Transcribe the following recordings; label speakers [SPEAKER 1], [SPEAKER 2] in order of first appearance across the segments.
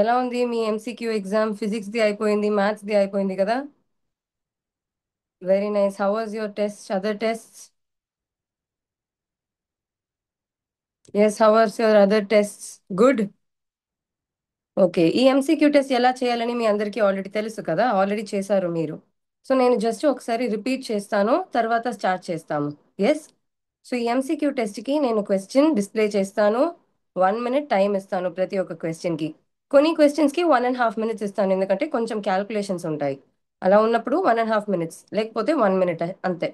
[SPEAKER 1] ఎలా ఉంది మీ ఎంసీక్యూ ఎగ్జామ్? ఫిజిక్స్ ది అయిపోయింది, మ్యాథ్స్ ది అయిపోయింది కదా. Very nice. How was your test, other test? Yes, how was your other test? Good. Okay, ఈ ఎంసీక్యూ టెస్ట్ ఎలా చేయాలని మీ అందరికీ ఆల్రెడీ తెలుసు కదా, ఆల్రెడీ చేశారు మీరు. సో నేను జస్ట్ ఒకసారి రిపీట్ చేస్తాను, తర్వాత స్టార్ట్ చేస్తాము. ఎస్. సో ఈ ఎంసీక్యూ టెస్ట్కి నేను క్వశ్చన్ డిస్ప్లే చేస్తాను. 1 minute టైం ఇస్తాను ప్రతి ఒక్క క్వశ్చన్కి. కొన్ని క్వశ్చన్స్కి 1.5 minutes ఇస్తాను, ఎందుకంటే కొంచెం క్యాల్కులేషన్స్ ఉంటాయి. అలా ఉన్నప్పుడు 1.5 minutes, లేకపోతే 1 minute అంతే.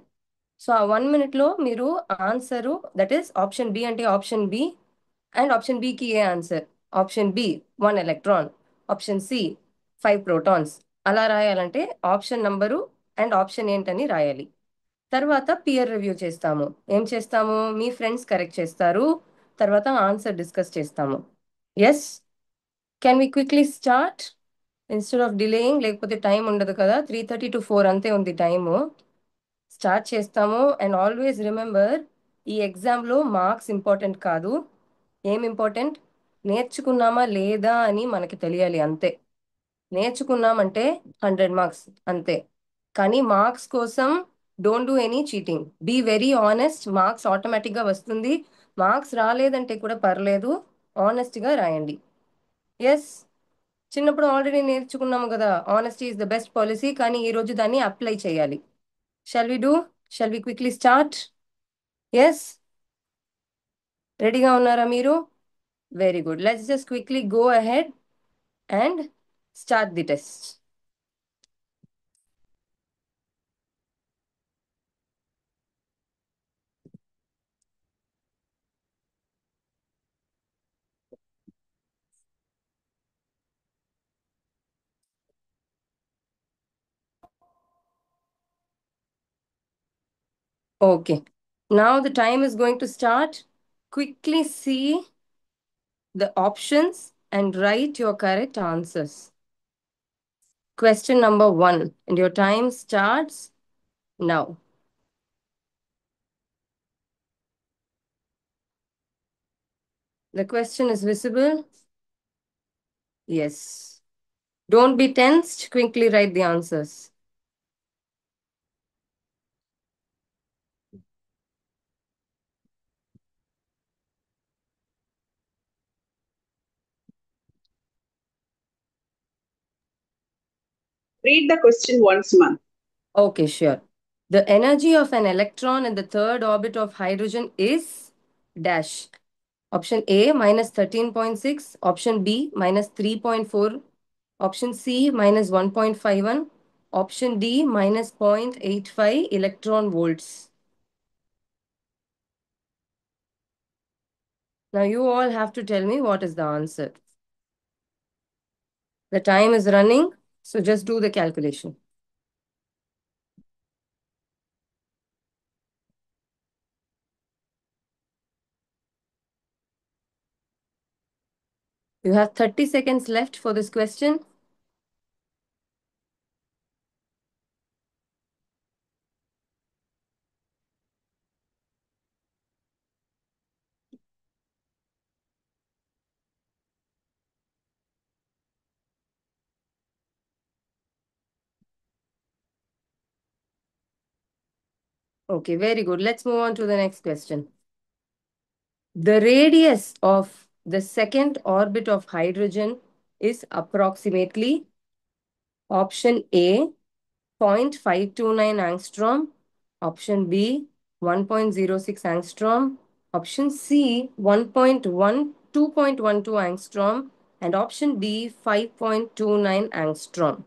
[SPEAKER 1] సో ఆ 1 minute లో మీరు answer, that is option B అంటే ఆప్షన్ బి, అండ్ ఆప్షన్ బికి ఏ answer. Option B 1 electron, option C 5 protons. అలా రాయాలంటే ఆప్షన్ నంబరు అండ్ ఆప్షన్ ఏంటని రాయాలి. తర్వాత పియర్ రివ్యూ చేస్తాము. ఏం చేస్తాము? మీ ఫ్రెండ్స్ కరెక్ట్ చేస్తారు, తర్వాత ఆన్సర్ డిస్కస్ చేస్తాము. Yes. Can we quickly start instead of delaying? లేకపోతే టైం ఉండదు కదా, 3:30 to 4 అంతే ఉంది టైము. స్టార్ట్ చేస్తాము. అండ్ ఆల్వేస్ రిమెంబర్, ఈ ఎగ్జామ్లో మార్క్స్ ఇంపార్టెంట్ కాదు. ఏం ఇంపార్టెంట్? నేర్చుకున్నామా లేదా అని మనకి తెలియాలి అంతే. నేర్చుకున్నామంటే 100 marks అంతే. కానీ మార్క్స్ కోసం don't do any cheating. Be very honest. Marks ఆటోమేటిక్గా వస్తుంది. మార్క్స్ రాలేదంటే కూడా పర్లేదు, ఆనెస్ట్గా రాయండి. ఎస్. చిన్నప్పుడు ఆల్రెడీ నేర్చుకున్నాము కదా, honesty is the best policy, కానీ ఈరోజు దాన్ని అప్లై చేయాలి. Shall we do? Shall we quickly start? Yes. రెడీగా ఉన్నారా మీరు? Very good. Let's just quickly go ahead and start the test. Okay. Now the time is going to start. Quickly see the options and write your correct answers. Question number 1, and your time starts now. The question is visible? Yes. Don't be tensed. Quickly write the answers.
[SPEAKER 2] Read the question once, ma'am.
[SPEAKER 1] Okay, sure. The energy of an electron in the third orbit of hydrogen is dash. Option A minus 13.6, option B minus 3.4, option C minus 1.51, option D minus 0.85 electron volts. Now you all have to tell me what is the answer. The time is running, so just do the calculation. You have 30 seconds left for this question. Okay, very good. Let's move on to the next question. The radius of the second orbit of hydrogen is approximately option A 0.529 angstrom, option B 1.06 angstrom, option C 2.12 angstrom, and option D 5.29 angstrom.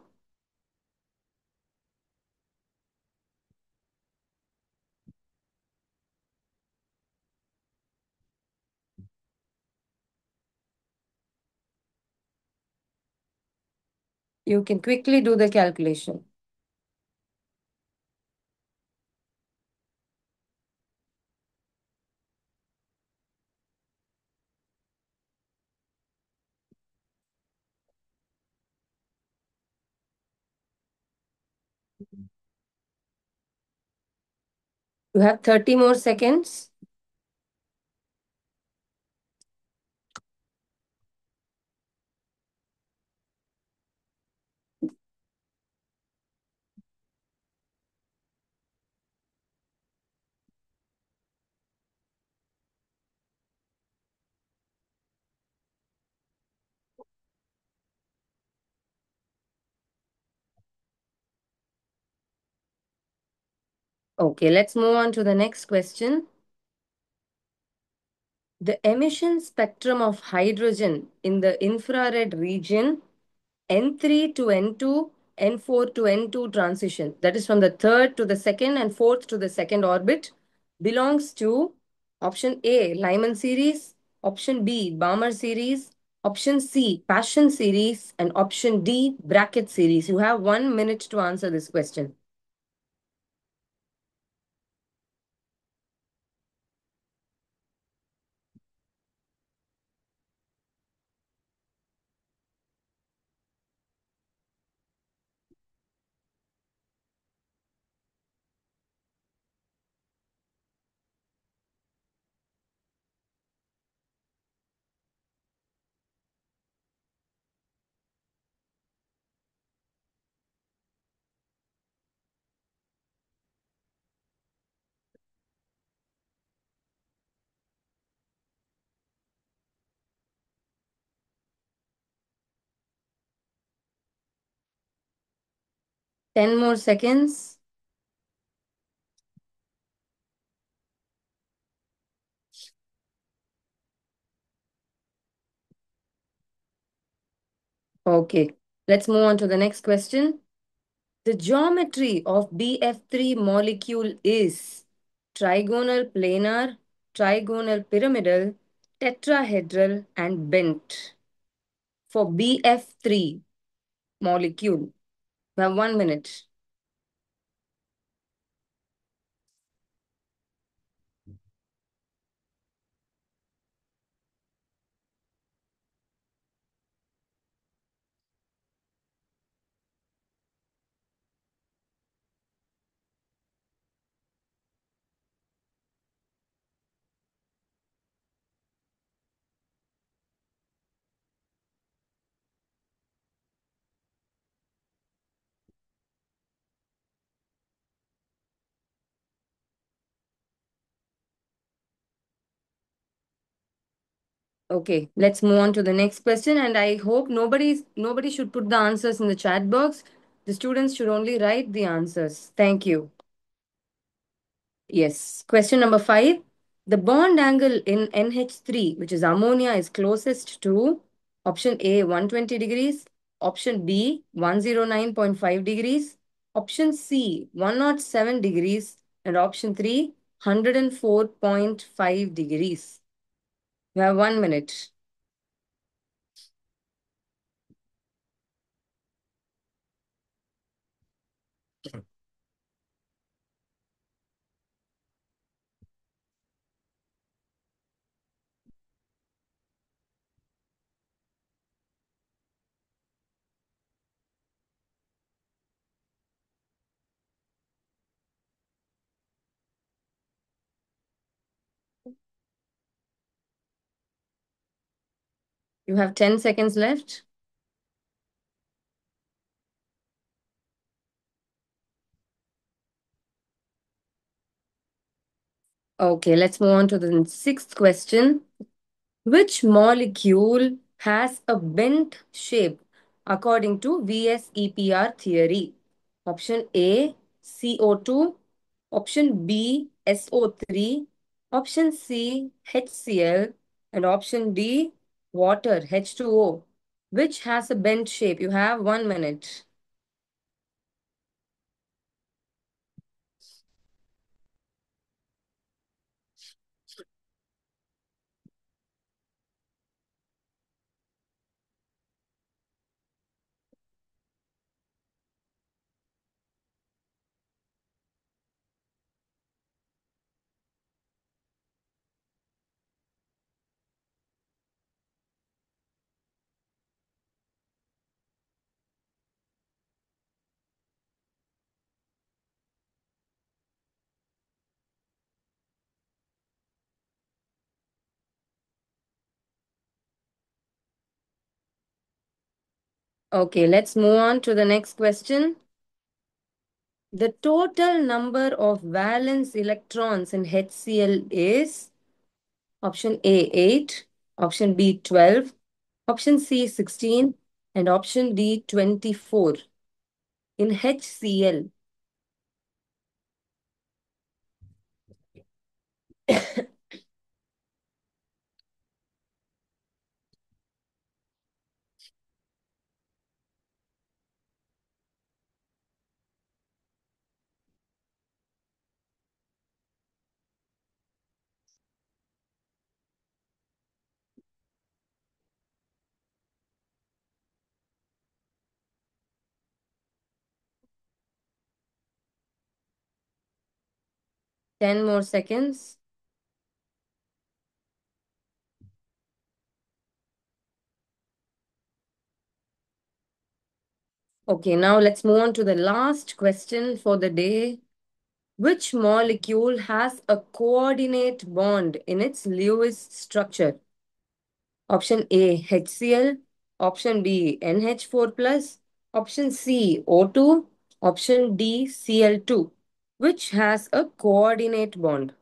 [SPEAKER 1] You can quickly do the calculation. You have 30 more seconds. Okay, let's move on to the next question. The emission spectrum of hydrogen in the infrared region N3 to N2, N4 to N2 transition, that is from the third to the second and fourth to the second orbit, belongs to option A, Lyman series, option B, Balmer series, option C, Passion series, and option D, Brackett series. You have 1 minute to answer this question. Ten more seconds. Okay, let's move on to the next question. The geometry of BF3 molecule is trigonal planar, trigonal pyramidal, tetrahedral, and bent. For BF3 molecule, you have 1 minute. Okay, let's move on to the next question. And I hope nobody should put the answers in the chat box. The students should only write the answers. Thank you. Yes. Question number 5. The bond angle in NH3, which is ammonia, is closest to option A 120 degrees, option B 109.5 degrees, option C 107 degrees, and option 3 104.5 degrees. You have 1 minute. You have 10 seconds left. Okay, let's move on to the sixth question. Which molecule has a bent shape according to VSEPR theory? Option A, CO2, option B, SO3, option C, HCl, and option D, water, H2O. Which has a bent shape? You have 1 minute. Okay, let's move on to the next question. The total number of valence electrons in HCl is option A 8, option B 12, option C 16, and option D 24. In HCl, 10 more seconds. Okay, now let's move on to the last question for the day. Which molecule has a coordinate bond in its Lewis structure? Option A, HCl. Option B, NH4 plus. Option C, O2. Option D, Cl2. Which has a coordinate bond?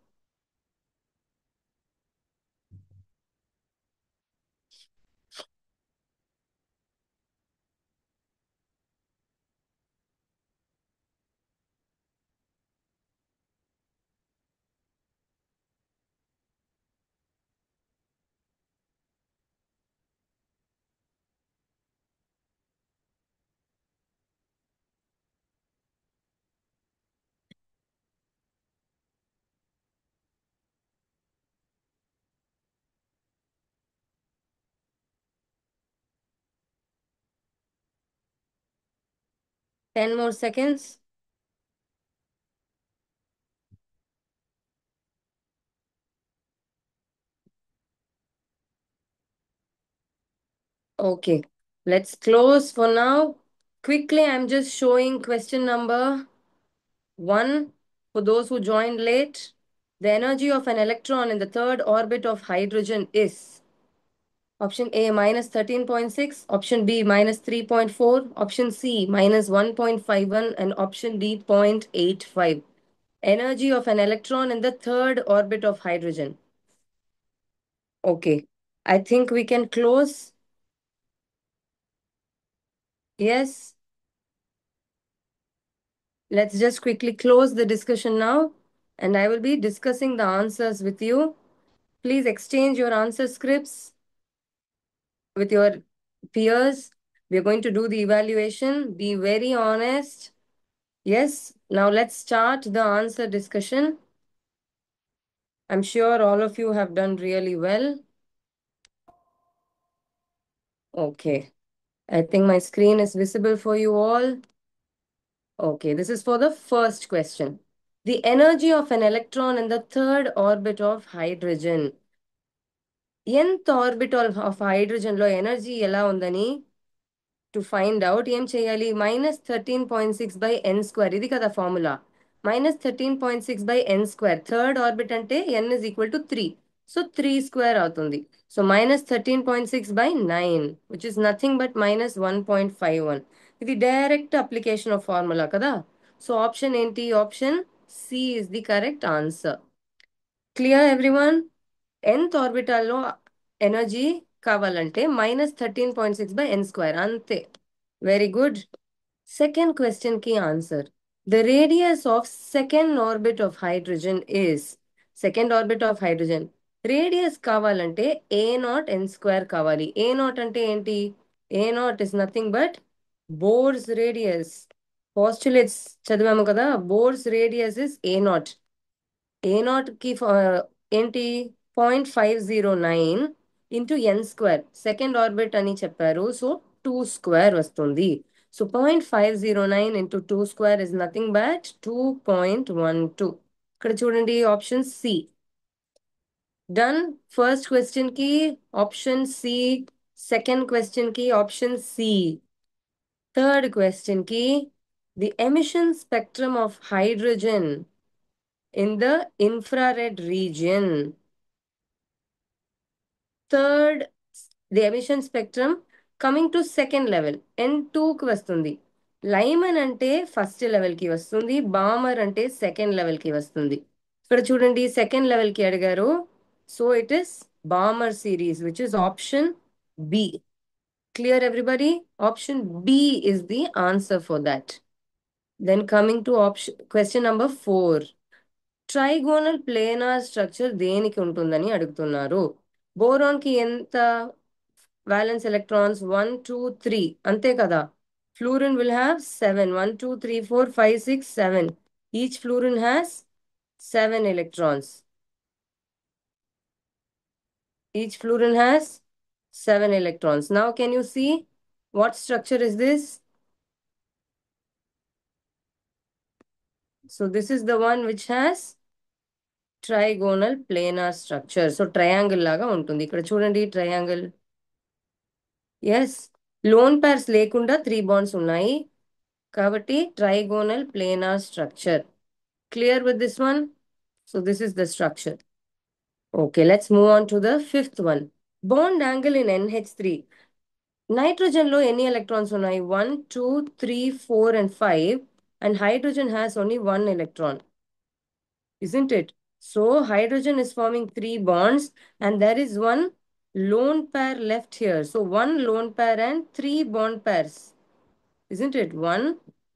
[SPEAKER 1] 10 more seconds. Okay, let's close for now. Quickly, I'm just showing question number one for those who joined late. The energy of an electron in the third orbit of hydrogen is option A minus 13.6, option B minus 3.4, option C minus 1.51, and option D 0.85. Energy of an electron in the third orbit of hydrogen. Okay, I think we can close. Yes, let's just quickly close the discussion now, and I will be discussing the answers with you. Please exchange your answer scripts with your peers. We are going to do the evaluation. Be very honest. Yes, now let's start the answer discussion. I'm sure all of you have done really well. Okay, I think my screen is visible for you all. Okay, this is for the first question. The energy of an electron in the third orbit of hydrogen. Nth orbital of hydrogen లో energy ఎలా ఉందని to find out ఏం చేయాలి -13.6/n². ఇది కదా formula. -13.6/n². Third orbit అంటే n = 3. So 3² అవుతుంది. So -13.6/9, which is nothing but -1.51. ఇది డైరెక్ట్ అప్లికేషన్ ఆఫ్ ఫార్ములా కదా. సో ఆప్షన్ ఏంటి? Option C is the correct answer. Clear everyone? nth ఆర్బిటాల్లో ఎనర్జీ కావాలంటే -13.6/n². అంతే. Very good. సెకండ్ క్వశ్చన్ కి answer. The radius of second orbit of hydrogen is. Second orbit of hydrogen radius కావాలంటే A0 n² కావాలి. A0 అంటే ఏంటి? A0 is nothing but Bohr's radius. Postulates చదివాము కదా. Bores radius is A0. A0కి ఏంటి? 0.509 into n². Second orbit అని చెప్పారు. So 2² వస్తుంది. So 0.509 into 2² is nothing but 2.12. ఇక్కడ చూడండి option C. Done. First question కి ఆప్షన్ సి. సెకండ్ క్వశ్చన్ కి ఆప్షన్ సి. థర్డ్ క్వశ్చన్ కి the emission spectrum of hydrogen in the infrared region. Third, the emission spectrum coming to second level N2 కి వస్తుంది. Lyman అంటే first level కి వస్తుంది. బామర్ అంటే second level కి వస్తుంది. ఇక్కడ చూడండి సెకండ్ లెవెల్ కి అడిగారు. So it is Balmer series which is option B. Clear everybody? Option B is the answer for that. Then coming to option question number 4. Trigonal planar structure దేనికి ఉంటుందని అడుగుతున్నారు. Boron కి ఎంత valence electrons? 1 2 3 అంతే కదా. Fluorine will have 7. 1 2 3 4 5 6 7. Each fluorine has 7 electrons. Each fluorine has 7 electrons. Now can you see what structure is this? So this is the one which has trigonal planar structure. So triangle లాగా ఉంటుంది. ఇక్కడ చూడండి triangle. Yes, loan pairs లేకుండా 3 bonds ఉన్నాయి కాబట్టి trigonal planar structure. Clear with this one? So this is the structure. Okay, let's move on to the fifth one. Bond angle in NH3. Nitrogen లో ఎన్ని electrons ఉన్నాయి? 1 2 3 4 and 5, and hydrogen has only 1 electron, isn't it? So hydrogen is forming 3 bonds and there is one lone pair left here. So one lone pair and 3 bond pairs, isn't it? One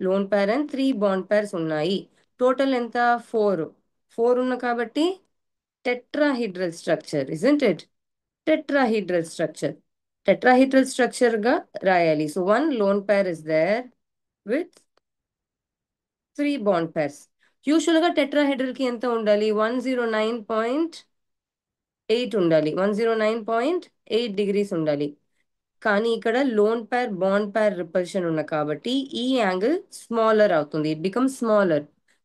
[SPEAKER 1] lone pair and 3 bond pairs ఉన్నాయి. Total ఎంత? 4. 4 ఉన్న కాబట్టి tetrahedral structure, isn't it? Tetrahedral structure. Tetrahedral structure గా రాయాలి. So one lone pair is there with 3 bond pairs. Usual గా tetrahedral కి ఎంత ఉండాలి? 109.8 ఉండాలి. 109.8 డిగ్రీస్ ఉండాలి. కానీ ఇక్కడ లోన్ పేర్ బాండ్ పేర్ రిపల్షన్ ఉన్న కాబట్టి ఈ యాంగిల్ స్మాలర్ అవుతుంది. It become smaller.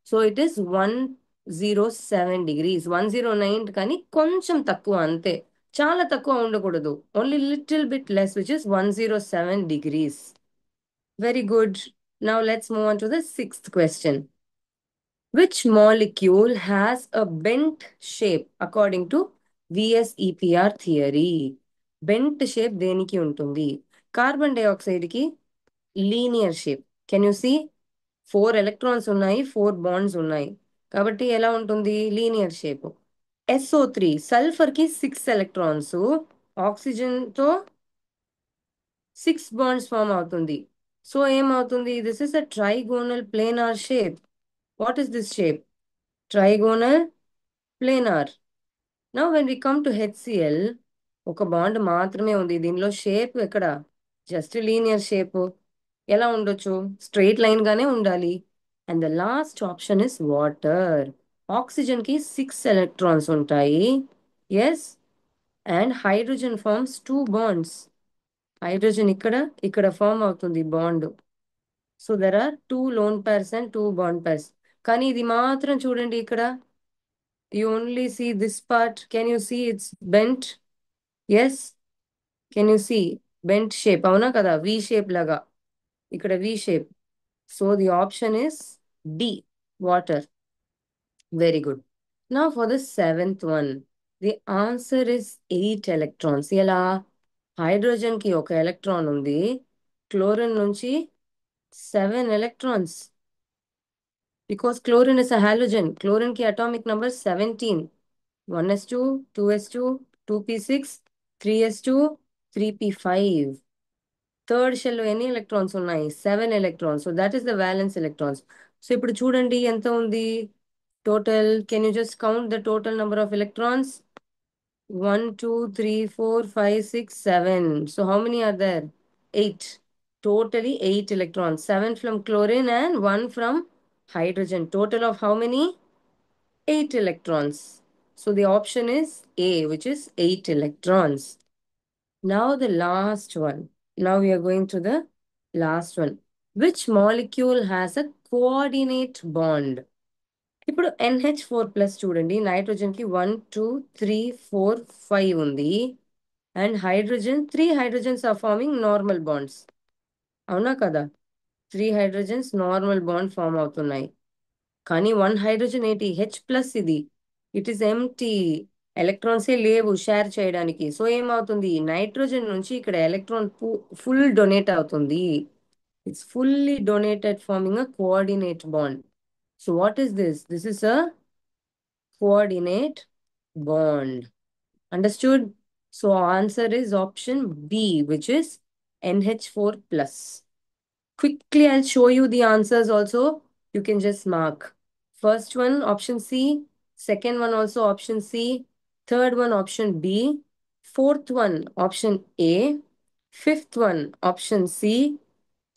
[SPEAKER 1] So it is 107 degrees. 109 కానీ కొంచెం తక్కువ అంతే, చాలా తక్కువ ఉండకూడదు. Only little bit less, which is 107 degrees. Very good. Now let's move on to the sixth question. Which molecule has a bent shape according to VSEPR theory? Bent shape దేనికి ఉంటుంది? Carbon dioxide కి linear shape. Can you see? 4 electrons ఉన్నాయి, 4 bonds ఉన్నాయి కాబట్టి ఎలా ఉంటుంది? Linear shape. SO3 sulphur కి 6 electrons, oxygen తో 6 బాండ్స్ ఫామ్ అవుతుంది. సో ఏమవుతుంది? This is a trigonal planar shape. What is this shape? Trigonal planar. Now when we come to HCl, ఒక బాండ్ మాత్రమే ఉంది. దీనిలో షేప్ ఎక్కడ? Just linear shape. ఎలా ఉండొచ్చు? స్ట్రైట్ లైన్ గానే ఉండాలి. And the last option is water. Oxygen కి 6 ఎలక్ట్రాన్స్ ఉంటాయి. Yes, and hydrogen forms 2 bonds. Hydrogen ఇక్కడ ఇక్కడ ఫార్మ్ అవుతుంది bond. So there are 2 loan pairs and 2 bond pairs. కానీ ఇది మాత్రం చూడండి, ఇక్కడ you only see this part. Can you see it's bent? Yes, can you see bent shape? అవునా కదా? V shape లాగా ఇక్కడ V shape. So the option is D, water. Very good. Now for the seventh one, the answer is 8 electrons. ఎలా? Hydrogen కి ఒక electron ఉంది, chlorine నుంచి 7 electrons. Because chlorine is a halogen. Chlorine ki atomic number 17. 1s2, 2s2, 2p6, 3s2, 3p5. Third shell లో ఎన్ని electrons ఉన్నాయి? 7 electrons. So that is the valence electrons. So ఇప్పుడు చూడండి ఎంత ఉంది total. Can you just count the total number of electrons? 1 2 3 4 5 6 7. So how many are there? 8. Totally 8 electrons. 7 from chlorine and 1 from hydrogen. Total of how many? 8 electrons. So the option is A, which is 8 electrons. Now the last one. Now we are going to the last one. Which molecule has a coordinate bond? ఇప్పుడు NH4+ చూడండి, nitrogen కి 1 2 3 4 5 ఉంది. And hydrogen 3 hydrogens are forming normal bonds. అవునా కదా? 3 hydrogens normal bond form అవుతున్నాయి. కానీ 1 hydrogen ఏంటి? H+. ఇది ఇట్ ఈస్ ఎంటీ. ఎలక్ట్రాన్సే లేవు షేర్ చేయడానికి. సో ఏమవుతుంది? నైట్రోజన్ నుంచి ఇక్కడ ఎలక్ట్రాన్ ఫుల్ డొనేట్ అవుతుంది. It's fully donated, farming a coordinate bond. So what is this? This is a coordinate bond. Understood? So answer is option B, which is NH4+. Quickly, I'll show you the answers also. You can just mark. First one, option C, Second one also option C. Third one option B. Fourth one option A. Fifth one option C.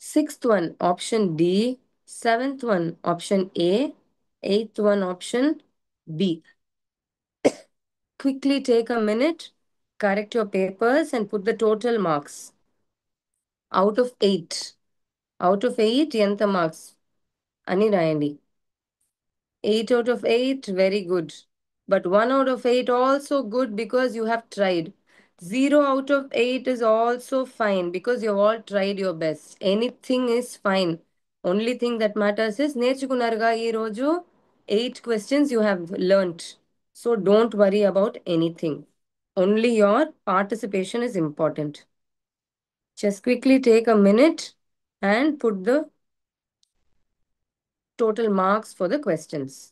[SPEAKER 1] Sixth one option D. Seventh one option A. Eighth one option B. Quickly take a minute, correct your papers, and put the total marks. Out of 8. Out of 8, ఎంత marks? అని రాయండి. 8 out of 8, very good. But 1 out of 8 also good because you have tried. 0 out of 8 is also fine because you've all tried your best. Anything is fine. Only thing that matters is నేర్చుకున్నారుగా ఈ రోజు 8 questions you have learnt. So don't worry about anything. Only your participation is important. Just quickly take a minute and put the total marks for the questions.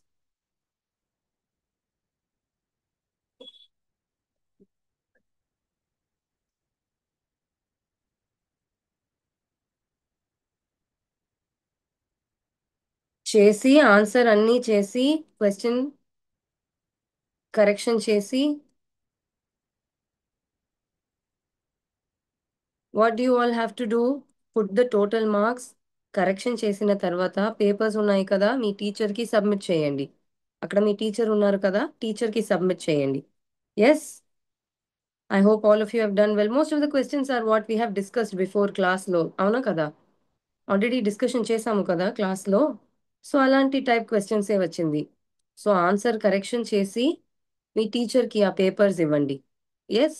[SPEAKER 1] చేసి answer అన్నీ చేసి question correction చేసి what you all have to do put the total marks correction చేసిన తర్వాత papers ఉన్నాయి కదా మీ టీచర్కి submit చేయండి అక్కడ మీ టీచర్ ఉన్నారు కదా టీచర్కి సబ్మిట్ చేయండి yes I hope all of you have done well most of the questions are what we have discussed before క్లాస్లో అవునా కదా ఆల్రెడీ డిస్కషన్ చేసాము కదా క్లాస్లో సో అలాంటి టైప్ క్వశ్చన్సే వచ్చింది సో ఆన్సర్ కరెక్షన్ చేసి మీ టీచర్కి ఆ పేపర్స్ ఇవ్వండి yes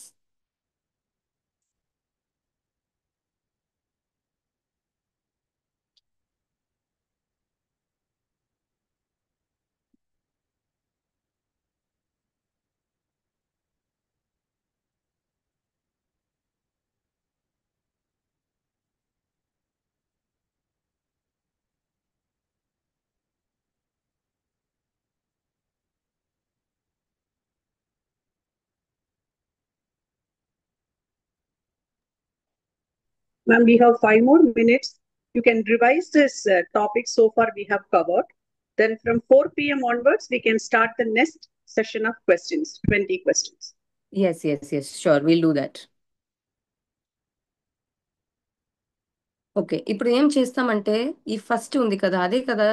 [SPEAKER 2] Ma'am, we have 5 more minutes. You can revise this topic so far we have covered. Then from 4 p.m. onwards, we can start the next session of questions, 20 questions.
[SPEAKER 1] yes, sure, we'll do that. Okay ఇప్పుడు ఏం చేస్తామంటే ఈ first ఉంది కదా అదే కదా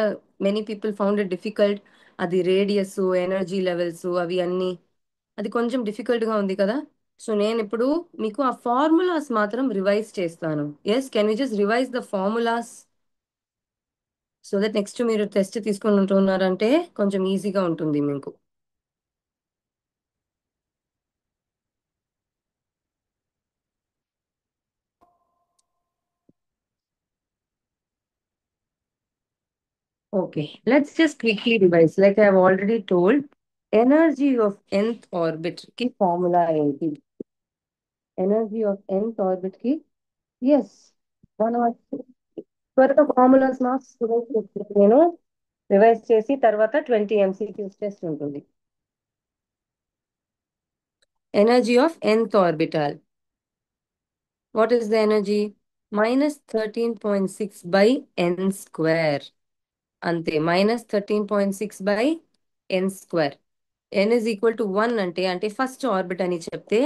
[SPEAKER 1] many people found it difficult అది radius energy levels అవి అన్నీ అది కొంచెం డిఫికల్ట్గా ఉంది కదా సో నేను ఇప్పుడు మీకు ఆ ఫార్ములాస్ మాత్రం రివైజ్ చేస్తాను yes can you just revise the formulas so that next మీరు టెస్ట్ తీసుకొని ఉంటున్నారంటే కొంచెం ఈజీగా ఉంటుంది మీకు okay let's just quickly revise like I have already told energy of nth orbit కి ఫార్ములా ఏంటి ఎనర్జీ ఆఫ్ nth ఆర్బిట్ కి ఎస్ మనం త్వరగా ఫార్ములాస్ మార్క్స్ నేను రివైజ్ చేసి తర్వాత 20 MCQs టెస్ట్ ఉంటుంది energy of nth orbital what is the energy -13.6 by n square అంతే -13.6 by n square n is equal to 1 అంటే ఫస్ట్ ఆర్బిట్ అని చెప్తే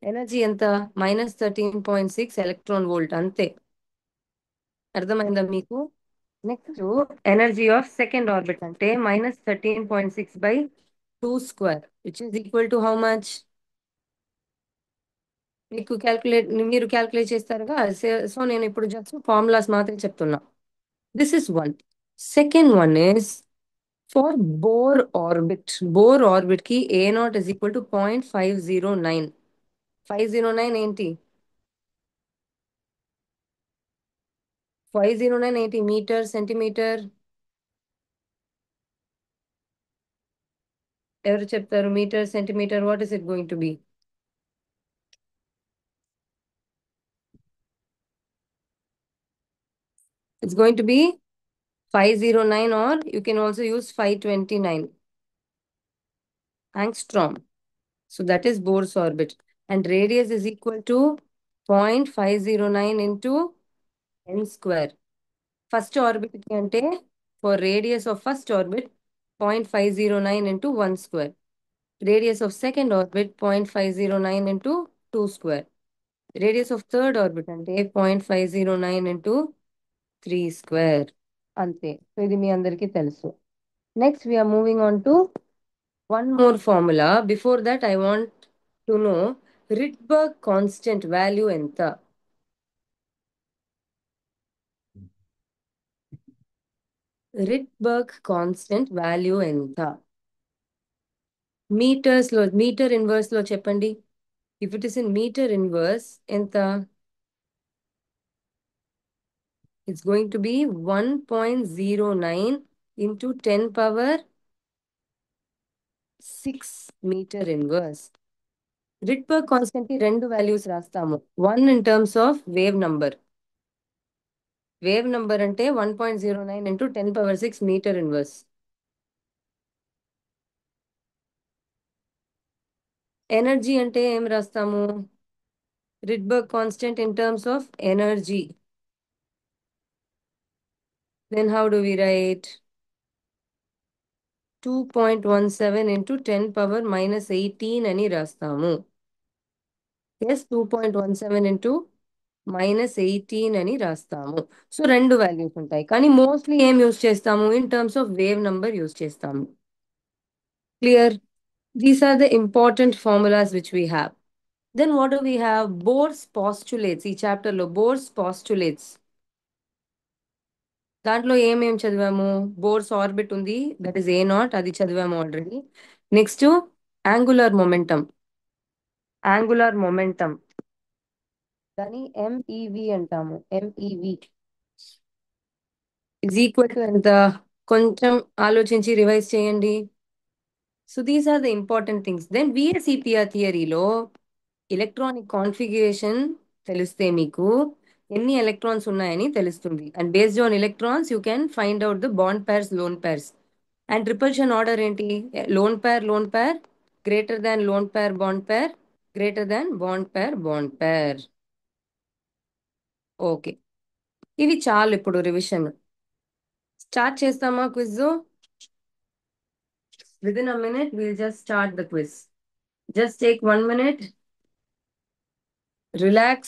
[SPEAKER 1] ఎనర్జీ ఎంత -13.6 ఎలక్ట్రాన్ వోల్ట్ అంతే అర్థమైందా మీకు next energy of second orbit అంటే -13.6 by 2 square which is equal to how much మీకు మీరు క్యాల్కులేట్ చేస్తారుగా సో నేను ఇప్పుడు జస్ట్ ఫార్ములాస్ మాత్రం చెప్తున్నా this is one second one is for bore orbit కి A0 is equal to 0.509 509 ఏంటి 509 ఏంటి మీటర్ సెంటీమీటర్ ఎవరు చెప్తారు metre centimetre what is it going to be it's going to be 509 or you can also use 529 angstrom. So that is Bohr's orbit. And radius is equal to 0.509 into n square. First orbit ante for radius of first orbit 0.509 into 1 square. Radius of second orbit 0.509 into 2 square. Radius of third orbit అంటే 0.509 into 3 square. అంతే. So ఇది మీ అందరికీ తెలుసు. Next we're moving on to one more formula. Before that, I want to know Rydberg constant value ఎంత. Rydberg constant value ఎంత. Metre inverse లో చెప్పండి. If it is in metre inverse ఎంత. It's going to be 1.09 into 10 power 6 meter inverse. Rydberg constant కి రెండు values రాస్తాము. One in terms of wave number. Wave number అంటే 1.09 into 10 power 6 metre inverse. Energy అంటే ఏం రాస్తాము. Rydberg constant in terms of energy. Then how do we write? 2.17 into 10 power minus 18 అని రాస్తాము. Yes, 2.17 into -18 అని రాస్తాము. సో రెండు వాల్యూస్ ఉంటాయి. కానీ మోస్ట్లీ ఏం యూస్ చేస్తాము, in terms of wave number use చేస్తాము. Clear. These are the important formulas which we have. Then what do we have. Bohr's postulates. ఈ చాప్టర్ లో బోర్స్ పాస్టులేట్స్. దాంట్లో ఏమేం చదివాము. బోర్స్ ఆర్బిట్ ఉంది, దట్ ఈస్ A0, అది చదివాము already. Next angular momentum. Angular momentum దాన్ని MEV అంటాము. MEV ఇజ్ ఈక్వల్ టు ఎంత. కొంచెం ఆలోచించి రివైజ్ చేయండి. So these are the important things. Then VSEPR థియరీలో electronic configuration తెలిస్తే మీకు ఎన్ని ఎలక్ట్రాన్స్ ఉన్నాయని తెలుస్తుంది. And based on electrons you can find out the bond pairs, lone pairs. And repulsion order ఏంటి. Lone pair greater than lone pair bond pair greater than bond pair bond pair. Okay, ఇవి చాలు ఇప్పుడు revision. Start చేస్తామా quiz. Within a minute, we'll just start the quiz. Just take 1 minute, relax,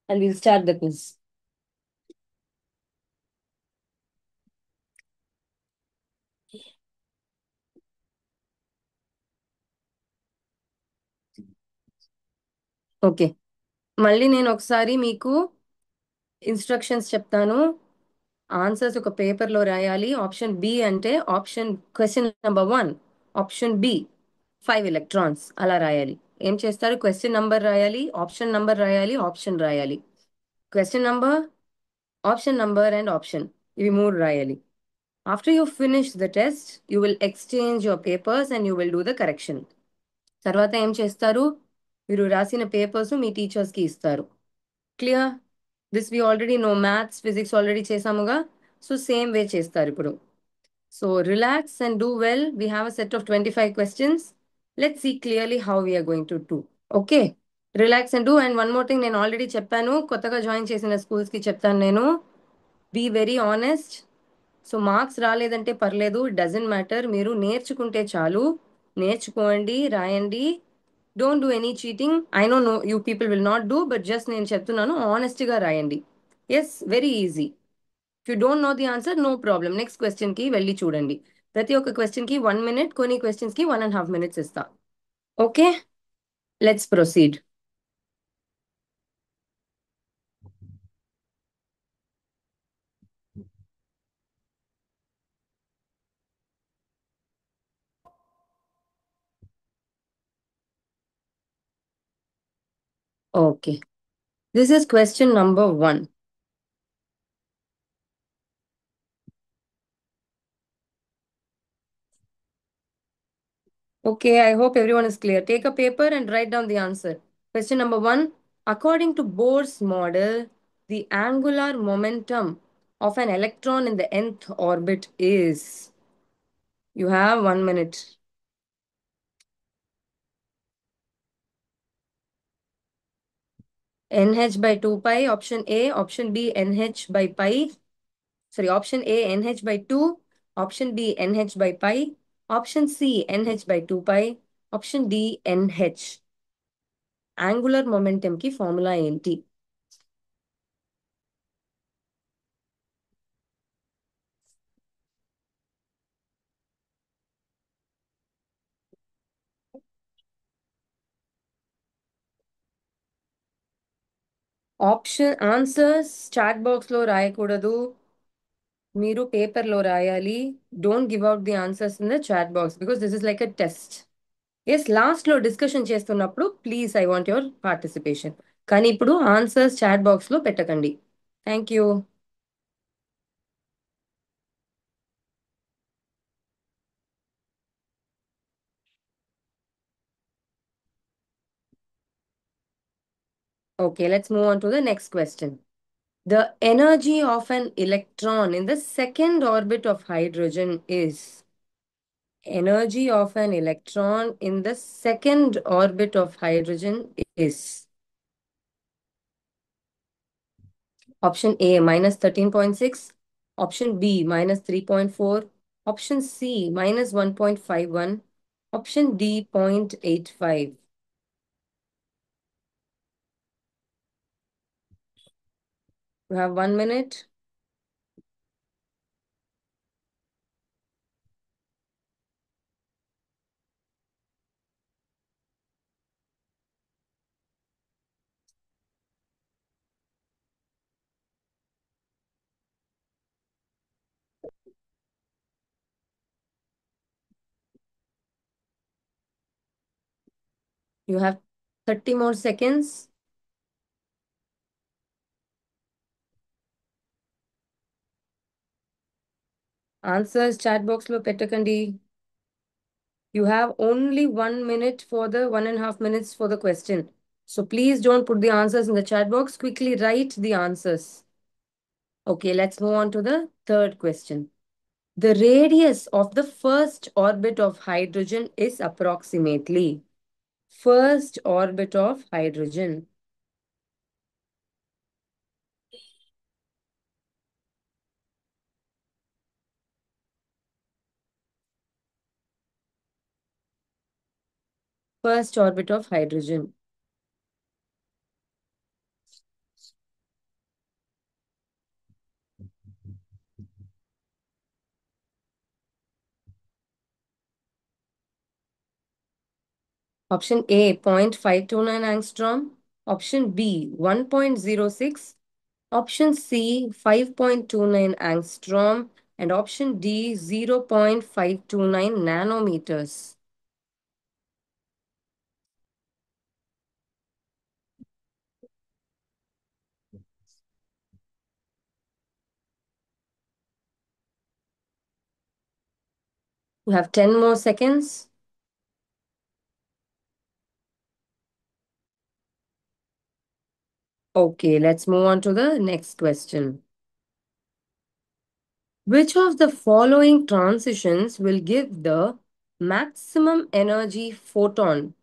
[SPEAKER 1] and we'll start the quiz. Okay, మళ్ళీ నేను ఒకసారి మీకు instructions చెప్తాను. Answers ఒక పేపర్లో రాయాలి. ఆప్షన్ బి అంటే option question number 1, option B 5 electrons అలా రాయాలి. ఏం చేస్తారు, క్వశ్చన్ నంబర్ రాయాలి, ఆప్షన్ నంబర్ రాయాలి, ఆప్షన్ రాయాలి. Question number, option number and option, ఇవి మూడు రాయాలి. After you finish the test, you will exchange your papers and you will do the correction. తర్వాత ఏం చేస్తారు, మీరు రాసిన పేపర్స్ మీ టీచర్స్కి ఇస్తారు. Clear. This we already know. Maths physics already చేసాముగా, సో సేమ్ వే చేస్తారు ఇప్పుడు. So relax and do well. We have a set of 25 questions. Let's see clearly how we're going to do. Okay, relax and do. And one more thing, నేను already చెప్పాను, కొత్తగా join చేసిన స్కూల్స్కి చెప్తాను నేను. Be very honest. So marks రాలేదంటే పర్లేదు, it doesn't matter. మీరు నేర్చుకుంటే చాలు. నేర్చుకోండి, రాయండి. Don't do any cheating. I know you people will not do, but just నేను చెప్తున్నాను, ఆనెస్ట్గా రాయండి. Yes, very easy. If you don't know the answer, no problem. Next క్వశ్చన్కి వెళ్ళి చూడండి. ప్రతి ఒక్క క్వశ్చన్కి 1 minute, కొన్ని క్వశ్చన్స్కి 1.5 minutes ఇస్తా. Okay, let's proceed. Okay, this is question number 1. Okay, I hope everyone is clear. Take a paper and write down the answer. Question number 1. According to Bohr's model, the angular momentum of an electron in the nth orbit is. You have 1 minute. NH by 2 pi, option A. Option B, NH by pi. Sorry, option A, NH by 2. Option B, NH by pi. Option C, NH by 2 pi. Option D, NH. Angular momentum కి formula ఏంటి? Answers chat box లో రాయకూడదు, మీరు paper లో రాయాలి. Don't give out the answers in the chat box because this is like a test. Yes, last లో discussion చేస్తున్నప్పుడు please I want your participation. కానీ ఇప్పుడు ఆన్సర్స్ చాట్ బాక్స్ లో పెట్టకండి. Thank you. Okay, let's move on to the next question. The energy of an electron in the second orbit of hydrogen is. Energy of an electron in the second orbit of hydrogen is. Option A, minus 13.6. Option B, minus 3.4. Option C, minus 1.51. Option D, 0.85. You have 1 minute. You have 30 more seconds. Answers chat box lo pettakandi. You have only 1 minute for the 1.5 minutes for the question. So please don't put the answers in the chat box. Quickly write the answers. Okay, let's move on to the third question. The radius of the first orbit of hydrogen is approximately. First orbit of hydrogen. First orbit of hydrogen. Option A, 0.529 angstrom. Option B, 1.06. Option C, 5.29 angstrom. And option D, 0.529 nanometers. You have 10 more seconds. Okay, let's move on to the next question. Which of the following transitions will give the maximum energy photon?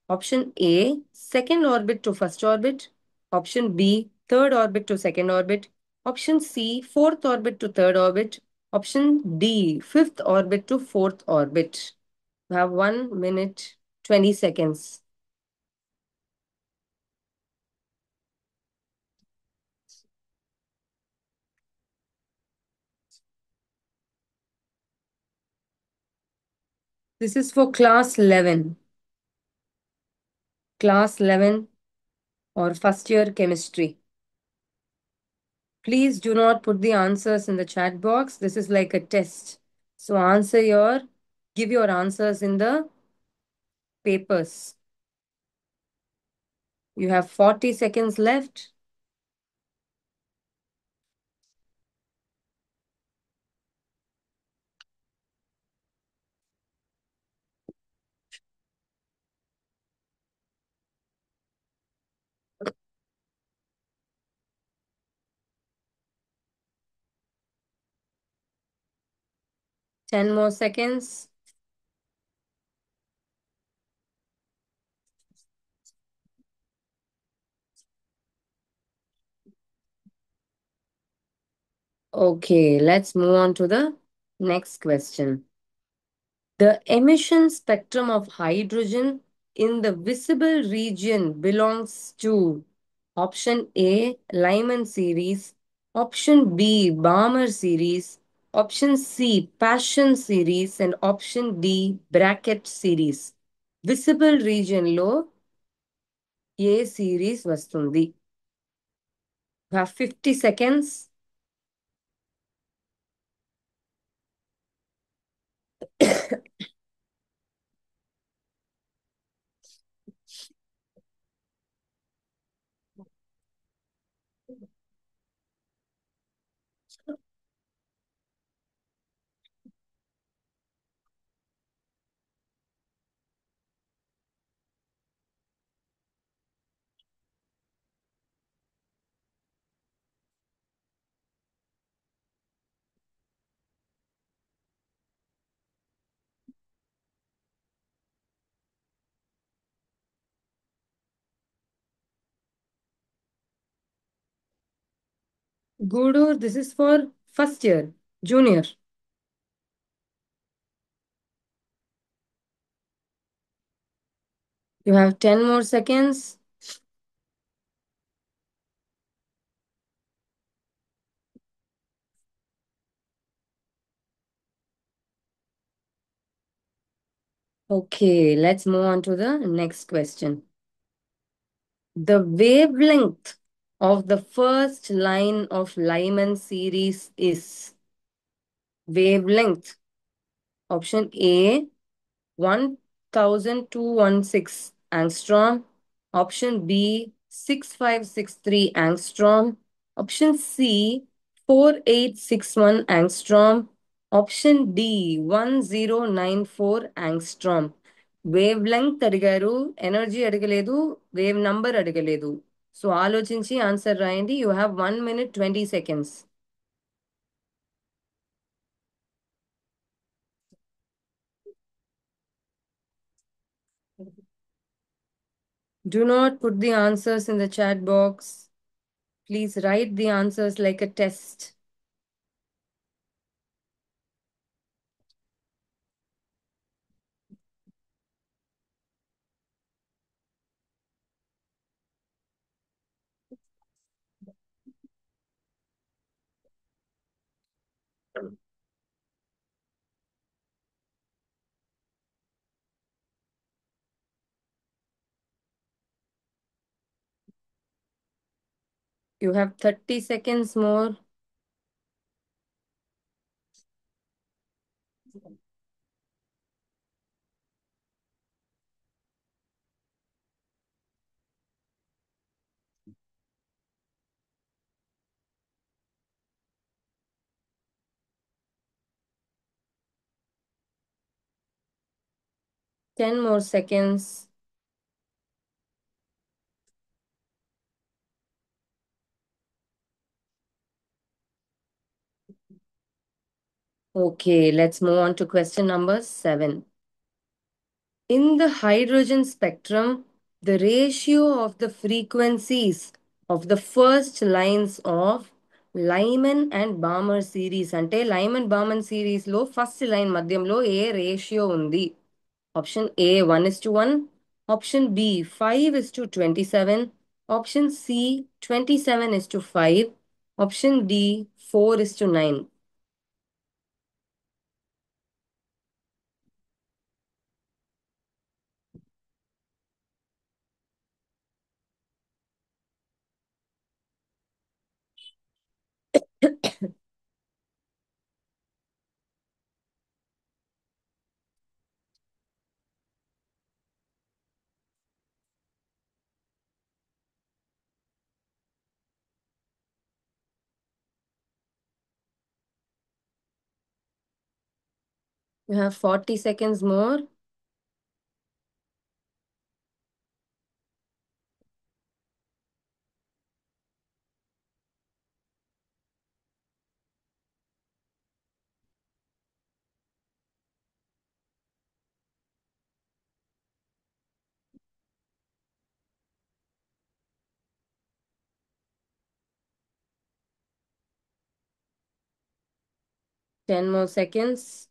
[SPEAKER 1] Option A, second orbit to first orbit. Option B, third orbit to second orbit. Option C, fourth orbit to third orbit. Option D, fifth orbit to fourth orbit. You have 1 minute, 20 seconds. This is for class 11. Class 11 or first year chemistry. Please do not put the answers in the chat box. This is like a test. So give your answers in the papers. You have 40 seconds left. Ten more seconds. Okay, let's move on to the Next question. The emission spectrum of hydrogen in the visible region belongs to option A, Lyman series, option B, Balmer series, option C, Paschen series, and option D, Brackett series. Visible region లో ఏ series వస్తుంది? You have 50 seconds. Gudur, this is for first year, junior. You have 10 more seconds. Okay, let's move on to the next question. The wavelength of the first line of Lyman series is wavelength. Option A, 1216 angstrom. Option B, 6563 angstrom. Option C, 4861 angstrom. Option D, 1094 angstrom. Wave length అడిగారు, energy అడగలేదు, wave number అడగలేదు. So ఆలోచించి answer రాయండి. You have 1 minute 20 seconds. Do not put the answers in the chat box. Please write the answers like a test. You have 30 seconds more. Ten more seconds. Okay, let's move on to question number 7. In the hydrogen spectrum, the ratio of the frequencies of the first lines of Lyman and Balmer series అంటే Lyman Balmer series లో first line మధ్యంలో ఏ ratio ఉంది? Option A 1:1, option B 5:27, option C 27:5, option D 4:9. You have 40 seconds more. 10 more seconds.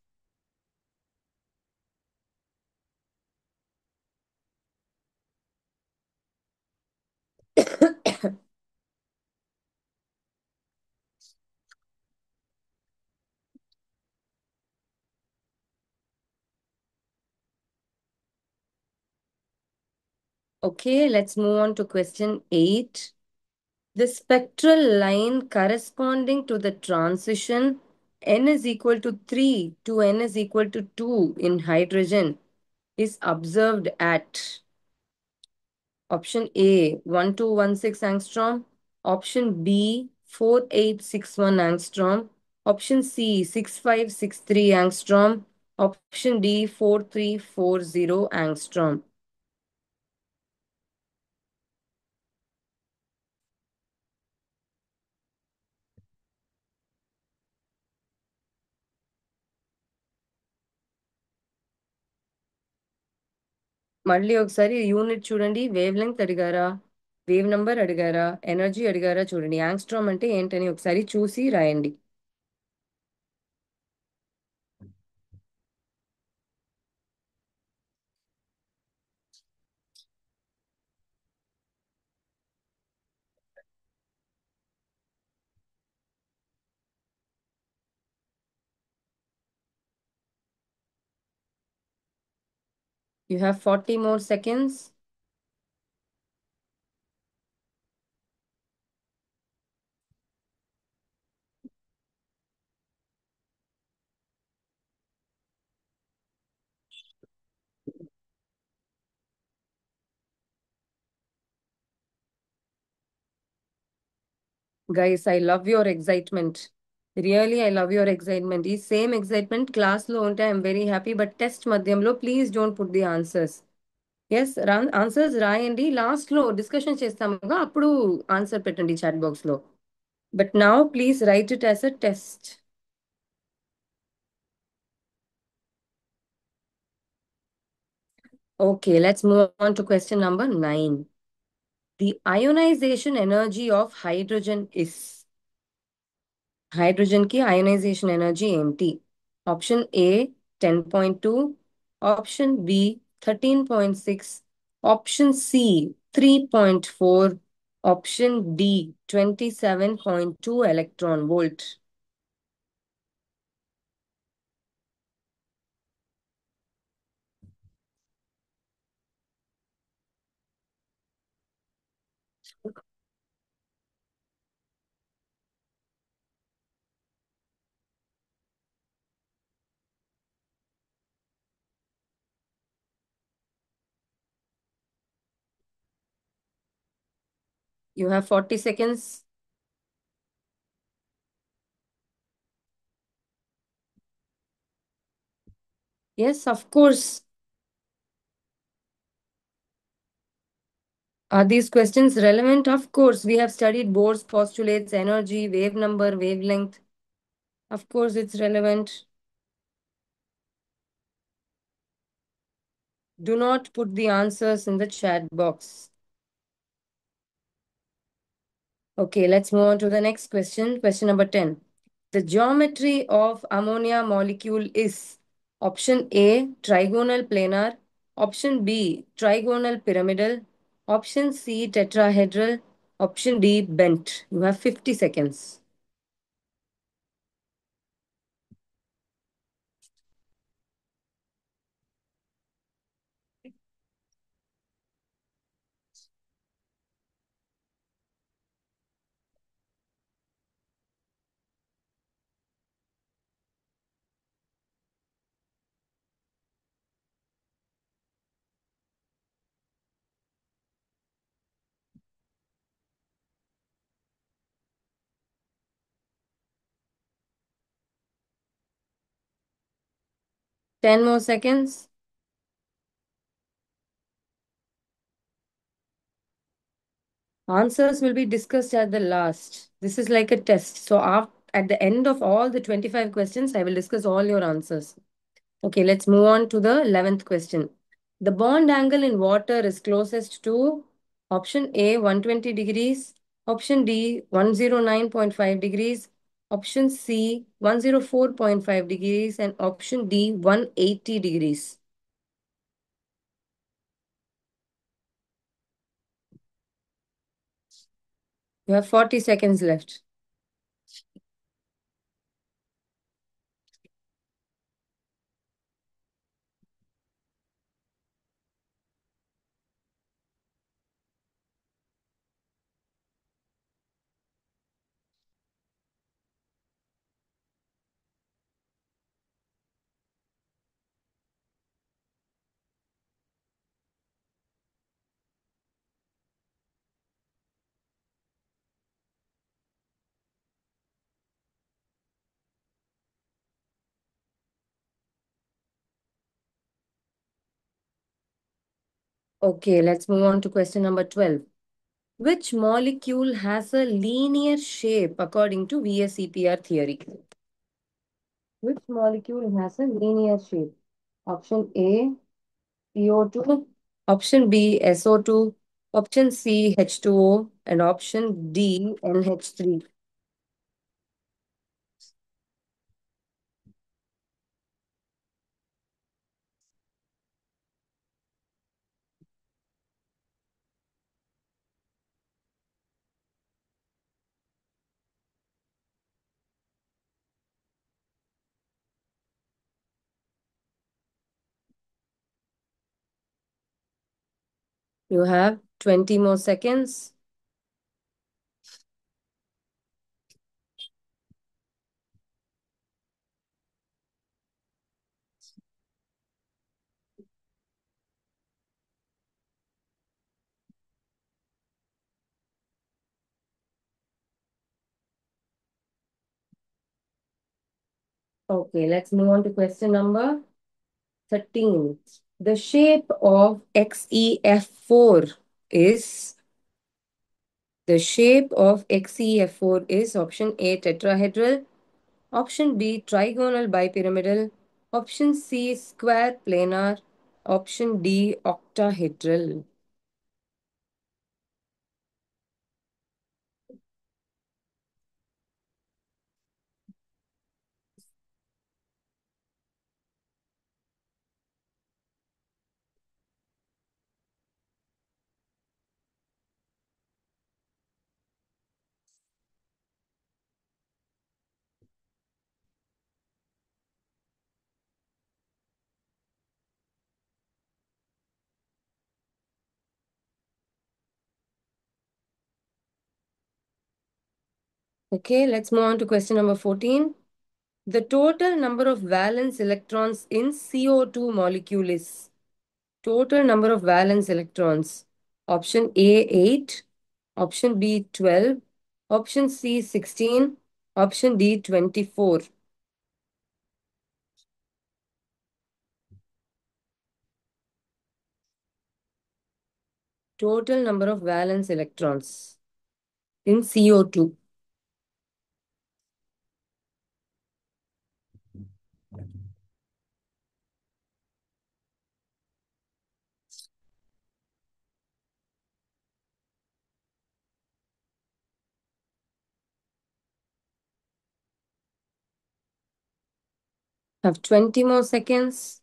[SPEAKER 1] Okay, let's move on to question 8. The spectral line corresponding to the transition n is equal to 3 to n is equal to 2 in hydrogen is observed at option A 1216 angstrom, option B 4861 angstrom, option C 6563 angstrom, option D 4340 angstrom. మళ్ళీ ఒకసారి unit చూడండి. Wave length అడిగారా, wave number అడిగారా, energy అడిగారా చూడండి. Angstrom అంటే ఏంటని ఒకసారి చూసి రాయండి. You have 40 more seconds. Guys, I love your excitement. Really, I love your excitement. ఈ సేమ్ ఎక్సైట్మెంట్ క్లాస్లో ఉంటే I'm very happy. But test మధ్యంలో please don't put the answers. Yes, answers రాయండి. లాస్ట్లో డిస్కషన్ చేస్తాముగా, అప్పుడు ఆన్సర్ పెట్టండి చాట్ బాక్స్లో. But now please write it as a test. Okay, let's move on to question number 9. The ionization energy of hydrogen is. Hydrogen ki ionization energy ఏంటి? Option A 10.2, option B 13.6, option C 3.4, option D 27.2 electron volt. You have 40 seconds. Yes, of course. Are these questions relevant? Of course, we have studied Bohr's postulates, energy, wave number, wavelength. Of course, it's relevant. Do not put the answers in the chat box. Okay, let's move on to the next question. Question number 10. The geometry of ammonia molecule is option A, trigonal planar, option B, trigonal pyramidal, option C, tetrahedral, option D, bent. You have 50 seconds. Ten more seconds. Answers will be discussed at the last. This is like a test. So at the end of all the 25 questions, I will discuss all your answers. Okay, let's move on to the 11th question. The bond angle in water is closest to option A 120 degrees, option D 109.5 degrees, Option C, 104.5 degrees, and option D, 180 degrees. You have 40 seconds left. Okay, let's move on to question number 12. Which molecule has a linear shape according to VSEPR theory? Which molecule has a linear shape? Option A, CO2, option B, SO2, option C, H2O, and option D, NH3. You have 20 more seconds. Okay, let's move on to question number 13. The shape of XEF4 is option A, tetrahedral, option B, trigonal bipyramidal, option C, square planar, option D, octahedral. Okay, let's move on to question number 14. The total number of valence electrons in CO2 molecule is total number of valence electrons. Option A, 8, option B, 12, option C, 16, option D, 24. Total number of valence electrons in CO2. Have 20 more seconds.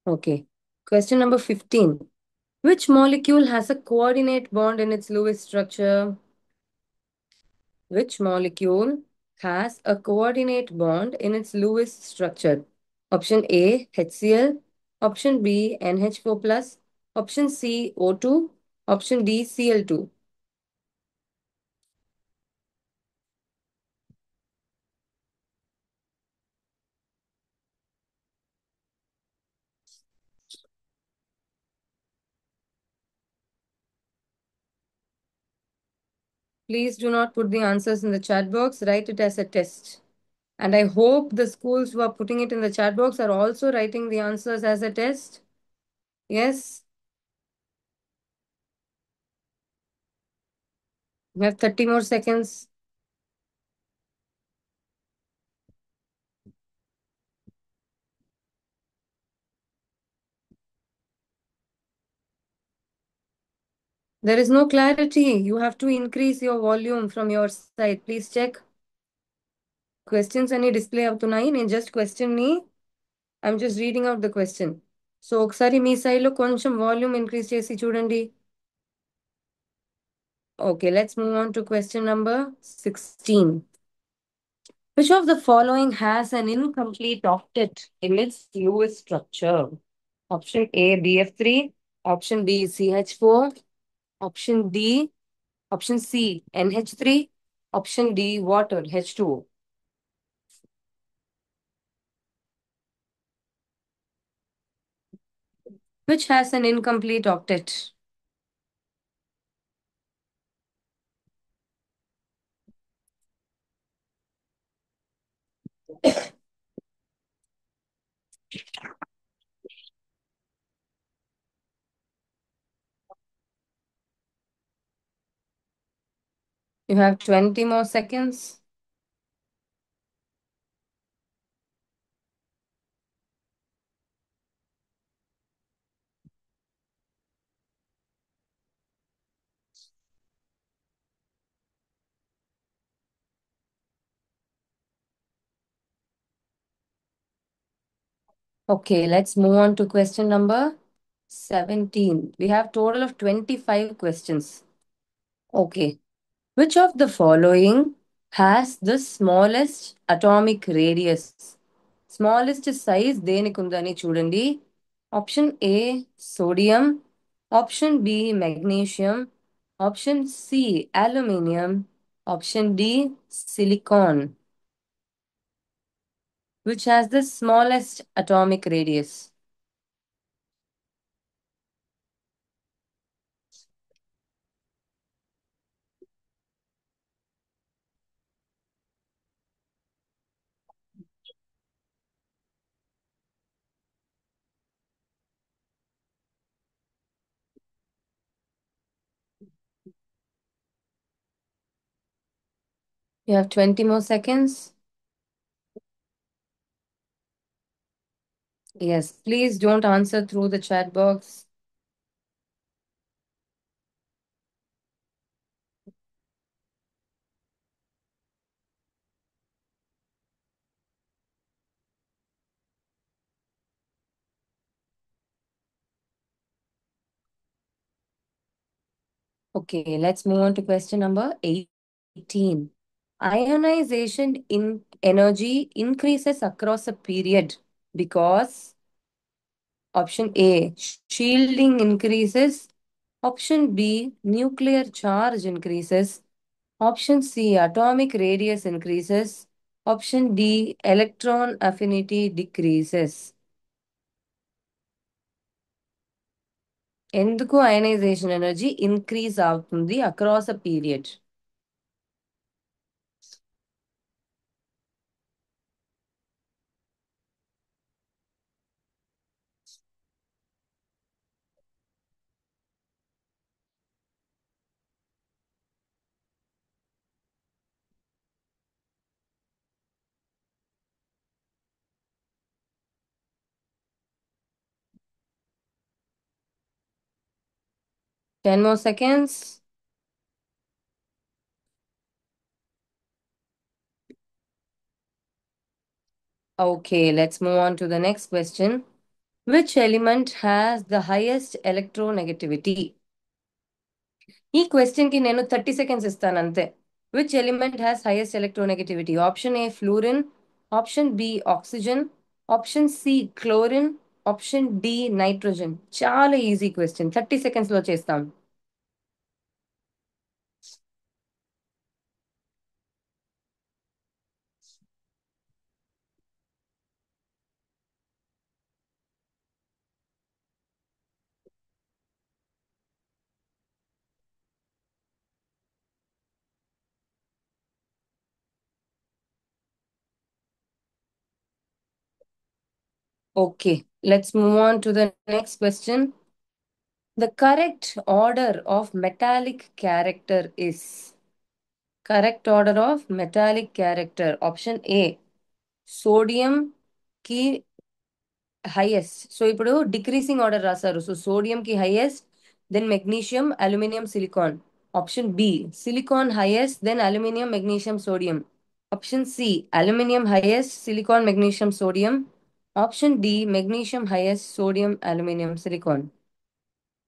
[SPEAKER 1] Okay. Question number 15. Which molecule has a coordinate bond in its Lewis structure? Which molecule has a coordinate bond in its Lewis structure? Option A, HCl, option B, NH4+, option C, O2, option D, Cl2. Please do not put the answers in the chat box. Write it as a test. And I hope the schools who are putting it in the chat box are also writing the answers as a test. Yes, we have 30 more seconds. There is no clarity. You have to increase your volume from your side. Please check. Questions any display అవుతున్నాయి. నేను just question ని I'm just reading out the question. So ఒకసారి మీ side లో కొంచెం volume increase చేసి చూడండి. Okay, let's move on to question number 16. Which of the following has an incomplete octet in its Lewis structure? Option A, BF3. Option B, CH4. Option D, Option C, NH3. Option D, water, H2O. Which has an incomplete octet? You have 20 more seconds. Okay, let's move on to question number 17. We have total of 25 questions. Okay. Which of the following has the smallest atomic radius? Smallest size దేనికి ఉందని చూడండి. Option A, sodium. Option B, magnesium. Option C, aluminium. Option D, silicon. Which has the smallest atomic radius? You have 20 more seconds. Yes, please don't answer through the chat box. Okay, let's move on to question number 18. Ionization in energy increases across a period because option A, shielding increases. Option B, nuclear charge increases. Option C, atomic radius increases. Option D, electron affinity decreases. ఎందుకు ionisation energy increase అవుతుంది across a period? Ten more seconds. Okay, let's move on to the next question. Which element has the highest electronegativity? ఈ question కి నేను 30 seconds ఇస్తాను అంతే. Which element has highest electronegativity? Option A fluorine, option B oxygen, option C chlorine, option D nitrogen. చాలా easy question, 30 seconds లో చేస్తాం. Okay, let's move on to the next question. The correct order of metallic character is. Correct order of metallic character. Option A, sodium ki highest. So ఇప్పుడు decreasing order రాశారు. So sodium కి highest, then magnesium, aluminum, silicon. Option B, silicon highest, then aluminum, magnesium, sodium. Option C, aluminum highest, silicon, magnesium, sodium. Option D, magnesium highest, sodium, aluminum, silicon.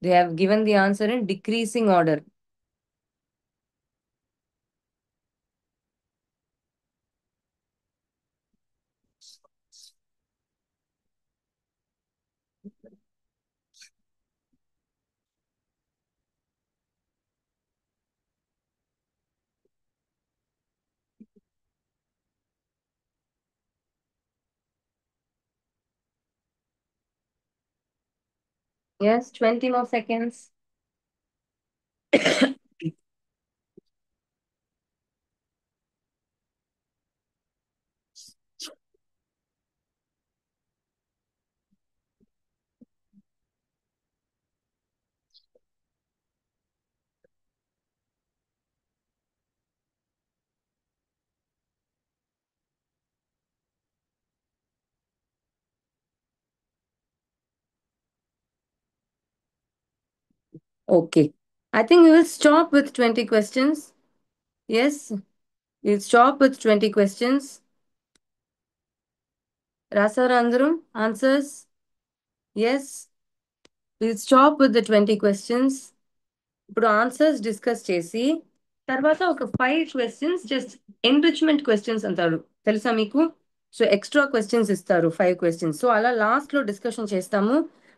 [SPEAKER 1] They have given the answer in decreasing order. Yes, 20 more seconds. Okay. I think we will stop with 20 questions. Yes, we'll stop with 20 questions. Rasarandaram, answers? Yes. We'll stop with the 20 questions. ఇప్పుడు answers discuss చేసి తర్వాత ఒక 5 questions just enrichment questions అంటారు తెలుసా మీకు? So extra questions ఇస్తారు 5 questions. So అలా last లో డిస్కషన్ చేస్తాము.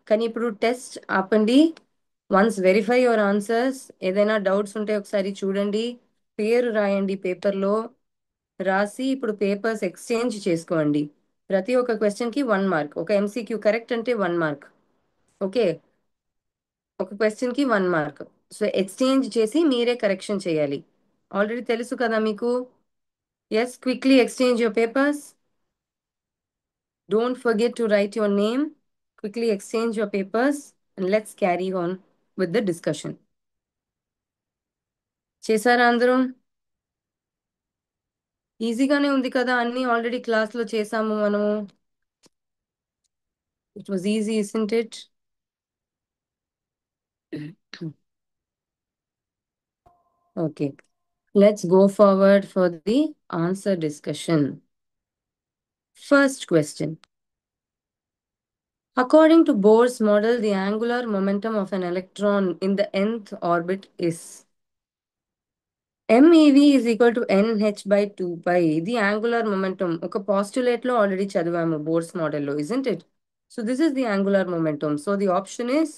[SPEAKER 1] కానీ ఇప్పుడు టెస్ట్ ఆపండి. Once verify your answers. ఏదైనా డౌట్స్ ఉంటే ఒకసారి చూడండి. పేరు రాయండి పేపర్లో. రాసి ఇప్పుడు పేపర్స్ ఎక్స్చేంజ్ చేసుకోండి. ప్రతి ఒక్క క్వశ్చన్ కి 1 మార్క్. ఒక ఎంసీక్యూ కరెక్ట్ అంటే 1 మార్క్. ఓకే, ఒక క్వశ్చన్ కి 1 మార్క్. సో ఎక్స్చేంజ్ చేసి మీరే కరెక్షన్ చేయాలి. ఆల్రెడీ తెలుసు కదా మీకు? Yes, quickly exchange your papers. Don't forget to write your name. Quickly exchange your papers and let's carry on with the discussion. చేశారా అందరం? ఈజీగానే ఉంది కదా, అన్ని ఆల్రెడీ క్లాస్లో చేసాము మనము. It was easy, isn't it? Okay, let's go forward for the answer discussion. First question. According to Bohr's model, the angular momentum of an electron in the nth orbit is MEV is equal to NH by 2 pi. The angular momentum. ఒక postulate లో already చదివాము Bohr's model లో, isn't it? So this is the angular momentum. So the option is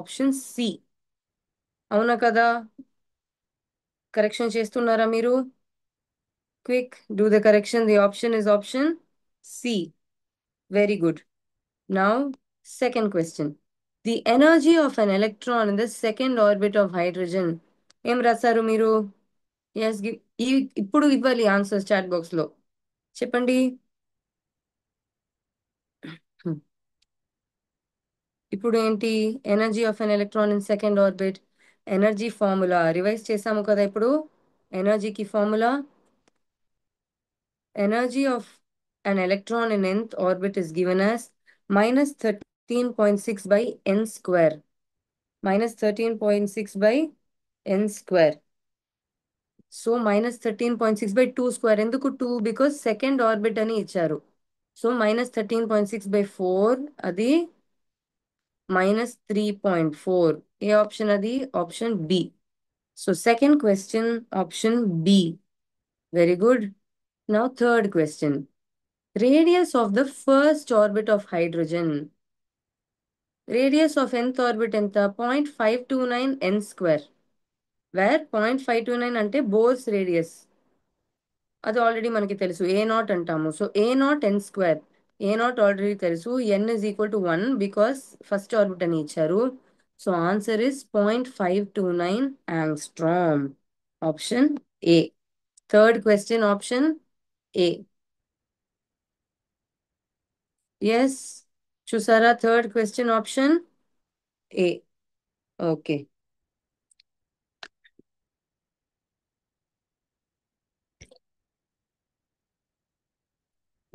[SPEAKER 1] option C. అవునా కదా? Correction చేస్తున్నారా మీరు? Quick, do the correction. The option is option C. Very good. Now, second question. The energy of an electron in the second orbit of hydrogen. ఏం రాశారు మీరు? Yes, ఇప్పుడు ఇవ్వాలి answers chat box లో. చెప్పండి. ఇప్పుడు ఏంటి energy of an electron in second orbit? Energy formula revise చేసాము కదా ఇప్పుడు. ఎనర్జీకి formula, energy of an electron in nth orbit is given as minus 13.6 by n square. Minus 13.6 by n square. So minus 13.6 by 2 square. ఎందుకు 2? Because second orbit అని ఇచ్చారు. So minus 13.6 by 4, అది minus 3.4. ఏ option అది? Option B. So second question, option B. Very good. Now third question. Radius of the first orbit of hydrogen. Radius of nth orbit ఎంత? 0.529 n square. Where 0.529 అంటే Bohr's radius. అది already మనకి తెలుసు, a naught అంటాము. So a naught n square. A naught already తెలుసు. N is equal to 1 because first orbit అని ఇచ్చారు. So answer is 0.529 angstrom. Option A. Third question, option A. Yes, చూసారా? Third question option A. Okay.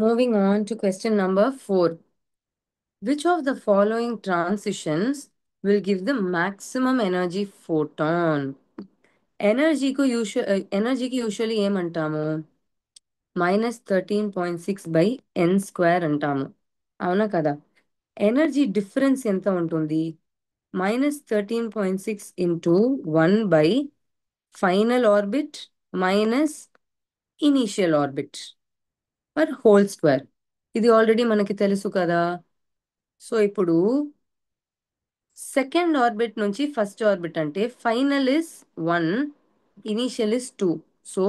[SPEAKER 1] Moving on to question number 4. Which of the following transitions will give the maximum energy photon. ఎనర్జీకి usually ఏమంటాము? -13.6/n² అంటాము. అవునా కదా? Energy difference ఎంత ఉంటుంది? -13.6 into 1 final orbit minus initial orbit per whole square. ఇది already మనకి తెలుసు కదా. సో ఇప్పుడు సెకండ్ ఆర్బిట్ నుంచి ఫస్ట్ ఆర్బిట్ అంటే final is 1, initial is 2. So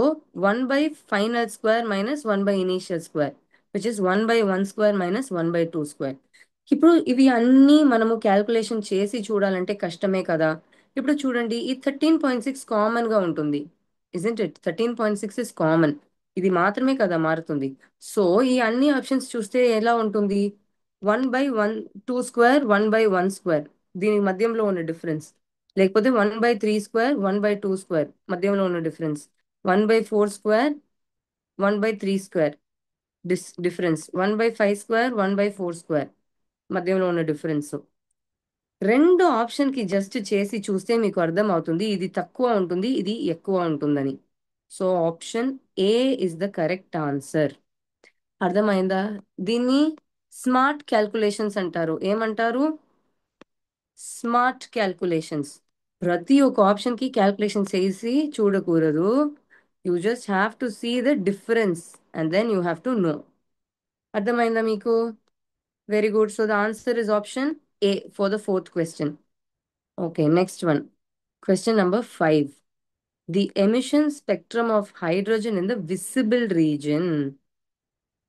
[SPEAKER 1] 1/ఫైనల్ స్క్వేర్ మైనస్ 1/ఇనీషియల్ స్క్వేర్, విచ్ ఇస్ 1/1² మైనస్ 1/2². ఇప్పుడు ఇవి అన్నీ మనము క్యాల్కులేషన్ చేసి చూడాలంటే కష్టమే కదా. ఇప్పుడు చూడండి, ఈ 13.6 కామన్ గా ఉంటుంది. Isn't it? 13.6 is common. ఇది మాత్రమే కదా మారుతుంది. సో ఈ అన్ని ఆప్షన్స్ చూస్తే ఎలా ఉంటుంది? 1/1 2², 1/1², దీని మధ్యంలో ఉన్న డిఫరెన్స్. లేకపోతే 1/3², 1/2² మధ్యంలో ఉన్న డిఫరెన్స్. 1/4², 1/3² డిఫరెన్స్. 1/5², 1/4² మధ్యంలో ఉన్న డిఫరెన్స్. రెండు ఆప్షన్ కి జస్ట్ చేసి చూస్తే మీకు అర్థం అవుతుంది ఇది తక్కువ ఉంటుంది, ఇది ఎక్కువ ఉంటుందని. So option A is the correct answer. అర్థమైందా? దీన్ని స్మార్ట్ క్యాల్కులేషన్స్ అంటారు. ఏమంటారు? Smart calculations. ప్రతి ఒక్క ఆప్షన్ కి క్యాల్కులేషన్ చేసి చూడకూడదు. You just have to see the difference and then you have to know. అర్థమైందా మీకు? Very good. So the answer is option A for the fourth question. Okay, next one. Question number 5. The emission spectrum of hydrogen in the visible region.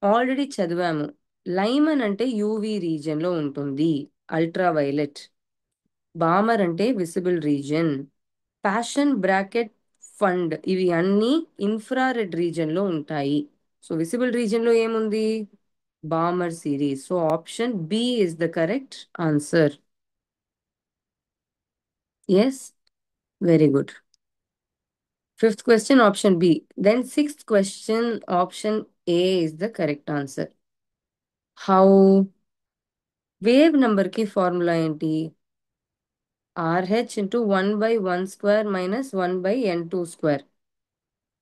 [SPEAKER 1] ఆల్రెడీ చదివాము. Lyman అంటే UV reason లో ఉంటుంది, ultra violet. Balmer అంటే visible reason. Passion, bracket, fund ఇవి అన్ని infrared reason లో ఉంటాయి. సో విసిబుల్ రీజన్ లో ఏముంది? Balmer series. So option B is the correct answer. Yes, very good. Fifth question, option B. Then sixth question, option A is the correct answer. How? Wave number కి formula ఏంటి? RH into 1/1² minus 1/n².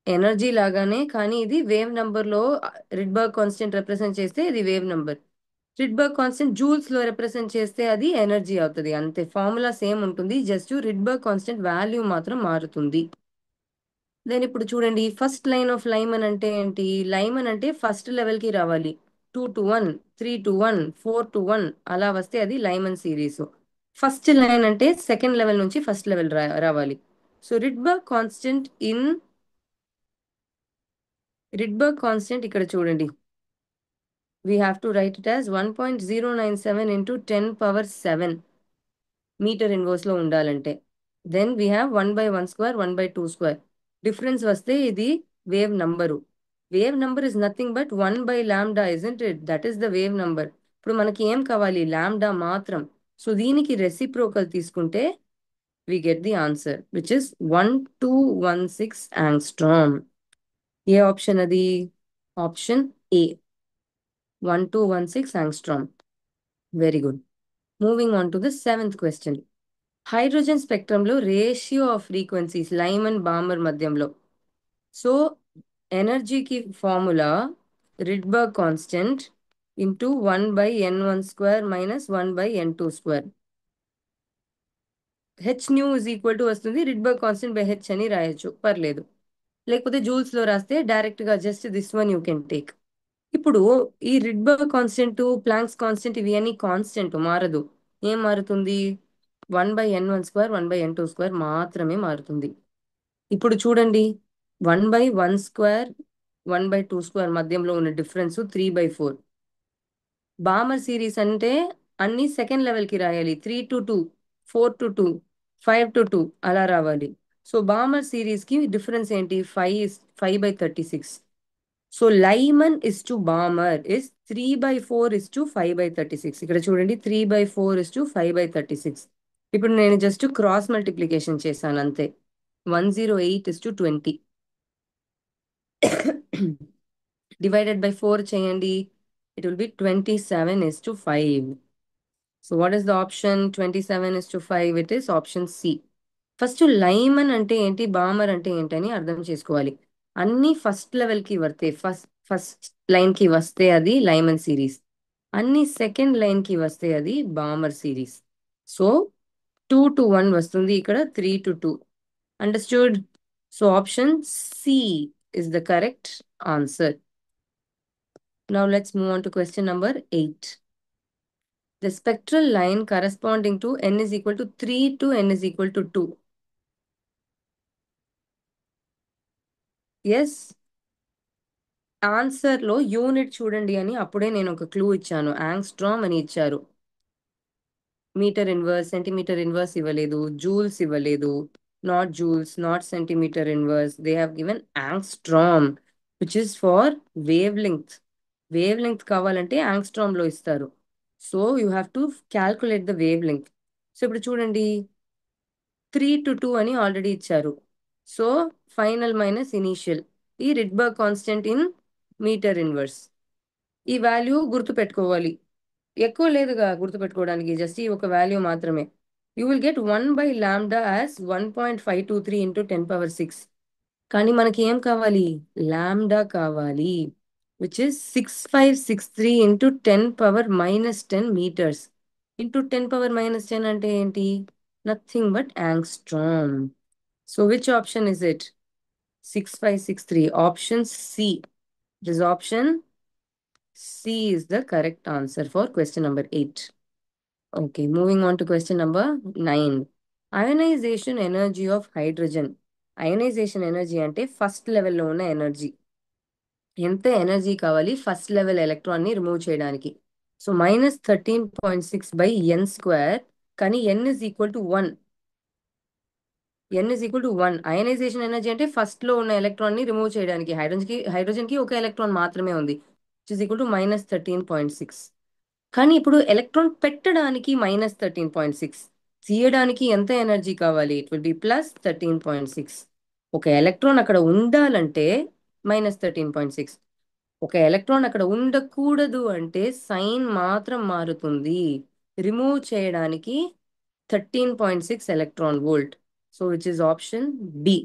[SPEAKER 1] Energy లాగానే, కానీ ఇది wave number లో Rydberg constant represent చేస్తే ఇది wave number. Rydberg constant joules లో represent చేస్తే అది ఎనర్జీ అవుతుంది. అంతే, ఫార్ములా సేమ్ ఉంటుంది, జస్ట్ రిడ్బర్గ్ కాన్స్టెంట్ వాల్యూ మాత్రం మారుతుంది. దెన్ ఇప్పుడు చూడండి, ఫస్ట్ లైన్ ఆఫ్ లైమన్ అంటే ఏంటి? లైమన్ అంటే ఫస్ట్ లెవెల్ కి రావాలి. 2 to 1, 3 to 1, 4 to 1 అలా వస్తే అది లైమన్ సిరీస్. ఫస్ట్ లైన్ అంటే సెకండ్ లెవెల్ నుంచి ఫస్ట్ లెవెల్ రావాలి. సో రిడ్బర్గ్ కాన్స్టెంట్ ఇక్కడ చూడండి, we have to write it as 1.097 into 10⁻⁷ metre inverse లో ఉండాలంటే. Then we have 1/1², 1/2². డిఫరెన్స్ వస్తే ఇది wave number. Wave number is nothing but 1/λ, isn't it? That is the wave number. ఇప్పుడు మనకి ఏం కావాలి? లాంబ్డా మాత్రం. సో దీనికి రెసిప్రోకల్ తీసుకుంటే we get the answer, which is 1216 angstrom. ఏ ఆప్షన్ అది? Option A, 1216 angstrom. Very good. Moving on to the seventh question. Hydrogen స్పెక్ట్రంలో ratio of frequencies Lyman Balmer మధ్యంలో. సో ఎనర్జీకి formula Rydberg constant into 1/n² minus 1/n². H nu is equal to వస్తుంది, Rydberg constant by h అని రాయొచ్చు, పర్లేదు. లేకపోతే joules లో రాస్తే డైరెక్ట్ గా just this one you can take. ఇప్పుడు ఈ రిడ్బర్గ్ కాన్స్టెంట్, ప్లాంక్స్ కాన్స్టెంట్ ఇవి అన్ని కాన్స్టెంట్, మారదు. ఏం మారుతుంది? 1/n² 1/n² మాత్రమే మారుతుంది. ఇప్పుడు చూడండి, 1/1², 1/2² మధ్యంలో ఉన్న డిఫరెన్స్ 3/4. బామర్ సిరీస్ అంటే అన్ని సెకండ్ లెవెల్ కి రాయాలి. 3 to 2, 4 to 2, 5 to 2 అలా రావాలి. సో బామర్ సిరీస్ కి డిఫరెన్స్ ఏంటి? 5/36. So Lyman is to Balmer is 3/4:5/36. ఇక్కడ చూడండి, 3/4:5/36. ఇప్పుడు నేను జస్ట్ క్రాస్ మల్టిప్లికేషన్ చేశాను అంతే. 108:20 డివైడెడ్ బై 4 చేయండి, it will be 27:5. So what is the option 27:5? It is option C. First Lyman అంటే ఏంటి, బామర్ అంటే ఏంటని అర్థం చేసుకోవాలి. అన్ని ఫస్ట్ లెవెల్ కి వర్తే, ఫస్ట్ లైన్ కి వస్తే అది లైమన్ సిరీస్, అన్ని సెకండ్ లైన్ కి వస్తే అది బామర్ సిరీస్. సో 2-1 వస్తుంది ఇక్కడ, 3-2. Understood? So option C is the correct answer. Now let's move on to question number 8. The spectral line corresponding to n is equal to 3 to n is equal to 2. Yes, answer లో unit చూడండి అని అప్పుడే నేను ఒక clue ఇచ్చాను. Angstrom అని ఇచ్చారు. Metre inverse, centimetre inverse ఇవ్వలేదు, జూల్స్ ఇవ్వలేదు, not joules, not centimetre inverse. They have given angstrom which is for wavelength. Wavelength కావాలంటే యాంగ్స్ట్రామ్ లో ఇస్తారు. So you have to calculate the wavelength. So ఇప్పుడు చూడండి, 3-2 అని ఆల్రెడీ ఇచ్చారు. సో ఫైనల్ మైనస్ ఇనీషియల్, ఈ Rydberg constant in metre inverse. ఈ వాల్యూ గుర్తు పెట్టుకోవాలి. ఎక్కువ లేదుగా గుర్తు పెట్టుకోవడానికి, జస్ట్ ఈ ఒక వాల్యూ మాత్రమే. You will get 1/λ as 1.523 into 10^6. కానీ మనకి ఏం కావాలి, లాండా కావాలి, which is 6563 into 10^-10 metres. Into 10^-10 అంటే ఏంటి, nothing but angstrom. So which option is it? 6563. Option C. It is option C is the correct answer for question number 8. Okay, moving on to question number 9. Ionization energy of hydrogen. Ionisation energy అంటే first లెవెల్లో ఉన్న energy. ఎంత energy కావాలి first level electron ని remove చేయడానికి? So -13.6/n². కానీ n=1. n=1. Ionisation energy అంటే first లో ఉన్న ఎలక్ట్రాన్ ని రిమూవ్ చేయడానికి. హైడ్రోజన్ కి ఒక ఎలక్ట్రాన్ మాత్రమే ఉంది, విచ్ ఇస్ ఈక్వల్ టు -13.6. కానీ ఇప్పుడు ఎలక్ట్రాన్ పెట్టడానికి -13.6, తీయడానికి ఎంత ఎనర్జీ కావాలి? It will B +13.6. ఒక ఎలక్ట్రాన్ అక్కడ ఉండాలంటే -13.6. ఒక ఎలక్ట్రాన్ అక్కడ ఉండకూడదు అంటే సైన్ మాత్రం మారుతుంది. రిమూవ్ చేయడానికి 13.6 electron volt. So which is option B.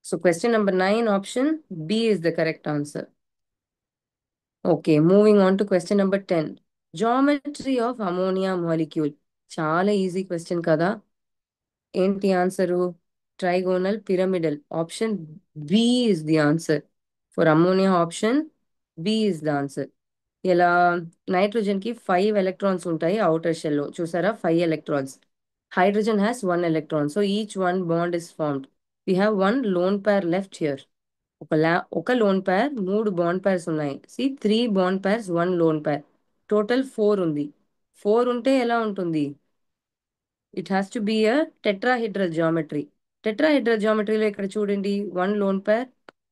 [SPEAKER 1] So question number 9, option B is the correct answer. Okay, moving on to question number 10. Geometry of ammonia molecule. చాలా ఈజీ క్వశ్చన్ కదా. ఏంటి answer? Trigonal pyramidal. Option B is the answer for ammonia. Option B is the answer. ఇలా nitrogen కి 5 electrons ఉంటాయి outer shell లో, చూసారా? 5 electrons. Hydrogen has 1 electron. So each one bond is formed. We have 1 lone pair left here. ఒక lone pair, 3 bond pairs ఉన్నాయి. సి 3 bond pairs, 1 lone pair, total 4 ఉంది. 4 ఉంటే ఎలా ఉంటుంది? It has to be a tetrahedral geometry. Tetrahedral జామెట్రీలో ఇక్కడ చూడండి, 1 lone pair,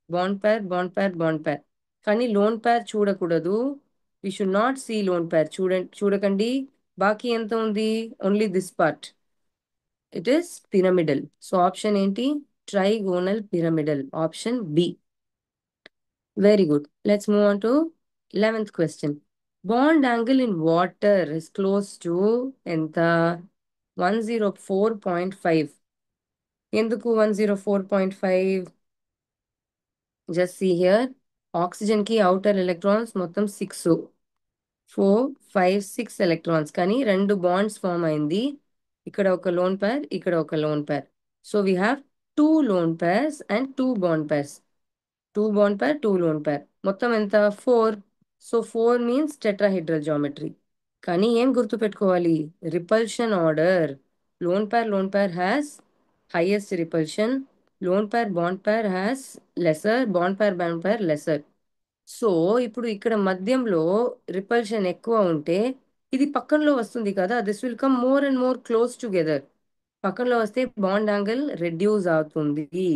[SPEAKER 1] bond pair, bond pair, bond pair. కానీ లోన్ పేర్ చూడకూడదు. We should not see lone pair. చూడకండి. బాకీ ఎంత ఉంది? Only this part. It is pyramidal. So option ఏంటి? Trigonal pyramidal. Option B. Very good. Let's move on to 11th question. Bond angle in water is close to ఎంత? 104.5. ఎందుకు 104.5? Just see here. Oxygen కి outer electrons మొత్తం 6, 4, 5, 6 electrons. కానీ 2 bonds form అయింది. ఇక్కడ ఒక lone పేర్, ఇక్కడ ఒక lone pair. So we have 2 lone pairs and 2 bond pairs. 2 bond pair, 2 lone pair, మొత్తం ఎంత? 4. So 4 means tetrahedral geometry. కానీ ఏం గుర్తు పెట్టుకోవాలి? Repulsion order. Lone pair has highest repulsion. Loan pair bond pair has lesser. Bond pair lesser. So ఇప్పుడు ఇక్కడ మధ్యంలో repulsion ఎక్కువ ఉంటే ఇది పక్కనలో వస్తుంది కదా, this will come more and more close together. పక్కనలో వస్తే బాండ్ యాంగిల్ రెడ్యూస్ అవుతుంది.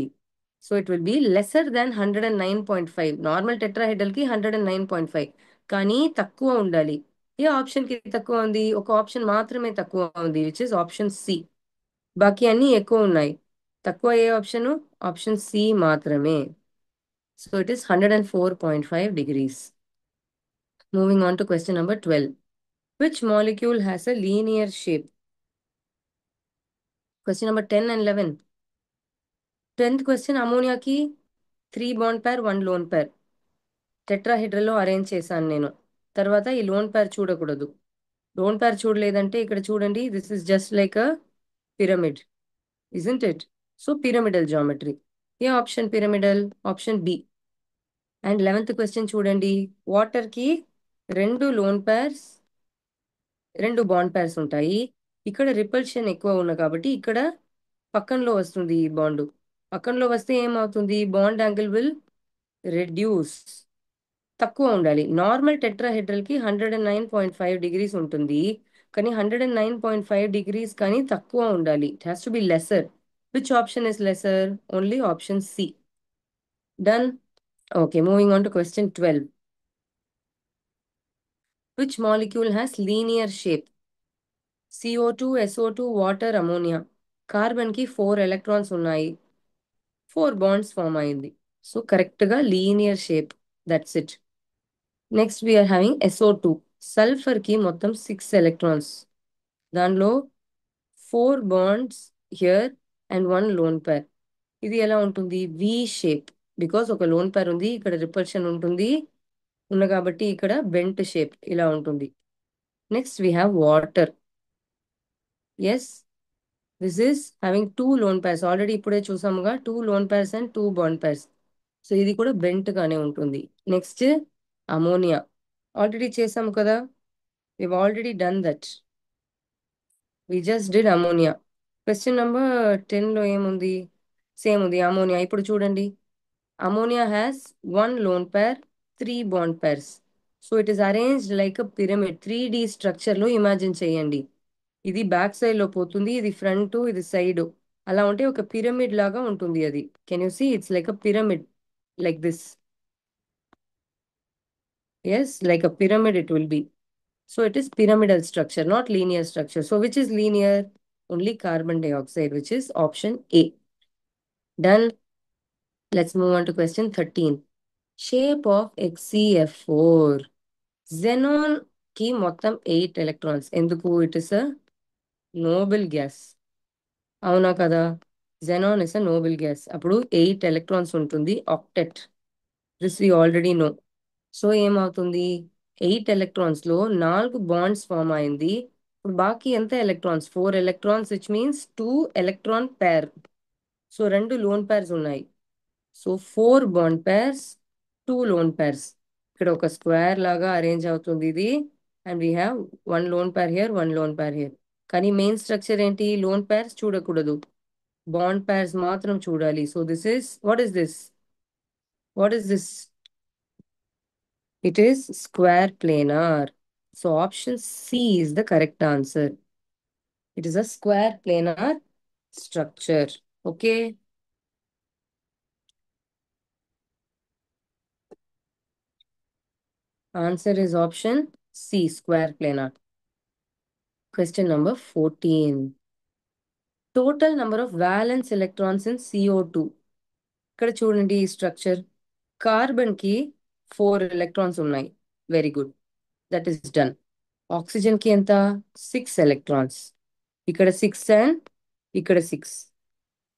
[SPEAKER 1] So it will be lesser than 109.5. Normal tetrahedral కి 109.5, కానీ తక్కువ ఉండాలి. ఏ ఆప్షన్ కి తక్కువ ఉంది? ఒక ఆప్షన్ మాత్రమే తక్కువ ఉంది, విచ్ ఇస్ ఆప్షన్ సి. బాకీ అన్ని ఎక్కువ ఉన్నాయి. తక్కువ ఏ ఆప్షన్? ఆప్షన్ సి మాత్రమే. So it is 104.5 degrees. Moving on to question number 12. Which molecule has a linear shape? Question number 10 and 11. 10th question, ammonia ki 3 bond pair 1 lone pair టెట్రాహెడ్రల్లో arrange చేశాను నేను. తర్వాత ఈ లోన్ పేర్ చూడకూడదు. Lone pair చూడలేదంటే ఇక్కడ చూడండి, this is just like a pyramid, isn't it? So pyramidal geometry. ఏ option pyramidal? Option B. And 11th question చూడండి, వాటర్ కి 2 లోన్ పేర్స్ 2 బాండ్ పేర్స్ ఉంటాయి. ఇక్కడ రిపల్షన్ ఎక్కువ ఉన్న కాబట్టి ఇక్కడ పక్కనలో వస్తుంది ఈ బాండ్. పక్కనలో వస్తే ఏమవుతుంది? బాండ్ యాంగిల్ విల్ రెడ్యూస్, తక్కువ ఉండాలి. నార్మల్ టెట్రాహెడ్రల్ కి 109.5 డిగ్రీస్ ఉంటుంది, కానీ 109.5 డిగ్రీస్ కానీ తక్కువ ఉండాలి. It has to be lesser. Which option is lesser? Only option C. Done. Okay, moving on to question 12. Which molecule has linear shape? CO2, SO2, water, ammonia. Carbon కి 4 electrons ఉన్నాయి, 4 bonds form అయింది. So correct గా linear shape. That's it. Next we are having SO2. Sulphur కి మొత్తం 6 electrons, దానిలో 4 bonds here and 1 lone pair. ఇది ఎలా ఉంటుంది? V shape. బికాస్ ఒక లోన్ పేర్ ఉంది, ఇక్కడ రిపల్షన్ ఉంటుంది కాబట్టి ఇక్కడ బెంట్ షేప్ ఇలా ఉంటుంది. Next we have water. Yes, this is having 2 lone pairs. Already ఇప్పుడే చూసాముగా, 2 lone pairs and 2 bond pairs. So ఇది కూడా బెంట్ గానే ఉంటుంది. Next ammonia. ఆల్రెడీ చేసాము కదా, we've already done that. We just did ammonia. Question number 10 లో ఏముంది? సేమ్ ఉంది, అమోనియా. ఇప్పుడు చూడండి, ammonia has 1 lone pair, 3 bond pairs. So it is arranged like a pyramid. 3D structure లో ఇమాజిన్ చేయండి. ఇది బ్యాక్ సైడ్ లో పోతుంది, ఇది ఫ్రంట్, ఇది సైడ్. అలా ఉంటే ఒక పిరమిడ్ లాగా ఉంటుంది అది. Can you see? It's like a pyramid, like this. Yes, like a pyramid it will be. So it is pyramidal structure, not linear structure. So which is linear? Only carbon dioxide, which is option A. Done. Let's move on to question 13. Shape of HCF4. Xenon ki మొత్తం 8 electrons. ఎందుకు? It is a noble gas. అవునా కదా? Xenon is a noble gas. అప్పుడు 8 electrons ఉంటుంది, octet. This we already know. So ఏమవుతుంది? 8 electrons లో 4 bonds form అయింది. ఇప్పుడు బాకీ ఎంత electrons? 4 electrons, which means 2 electron pair. So 2 lone pairs ఉన్నాయి. So 4 bond pairs, 2 lone pairs. ఇక్కడ ఒక స్క్వేర్ లాగా అరేంజ్ అవుతుంది ఇది. And we have 1 lone pair here, 1 lone pair here. కానీ మెయిన్ స్ట్రక్చర్ ఏంటి? లోన్ పేర్స్ చూడకూడదు, బాండ్ పేర్స్ మాత్రం చూడాలి. So this is, what is this? What is this? It is square planar. So option C is the correct answer. It is a square planar structure. Okay. Answer is option C, square planar. Question number 14. Total number of valence electrons in CO2. ఇక్కడ చూడండి ఈ structure. Carbon కి 4 electrons ఉన్నాయి. Very good, that is done. Oxygen కి ఎంత? 6 electrons. ఇక్కడ 6 and ఇక్కడ 6.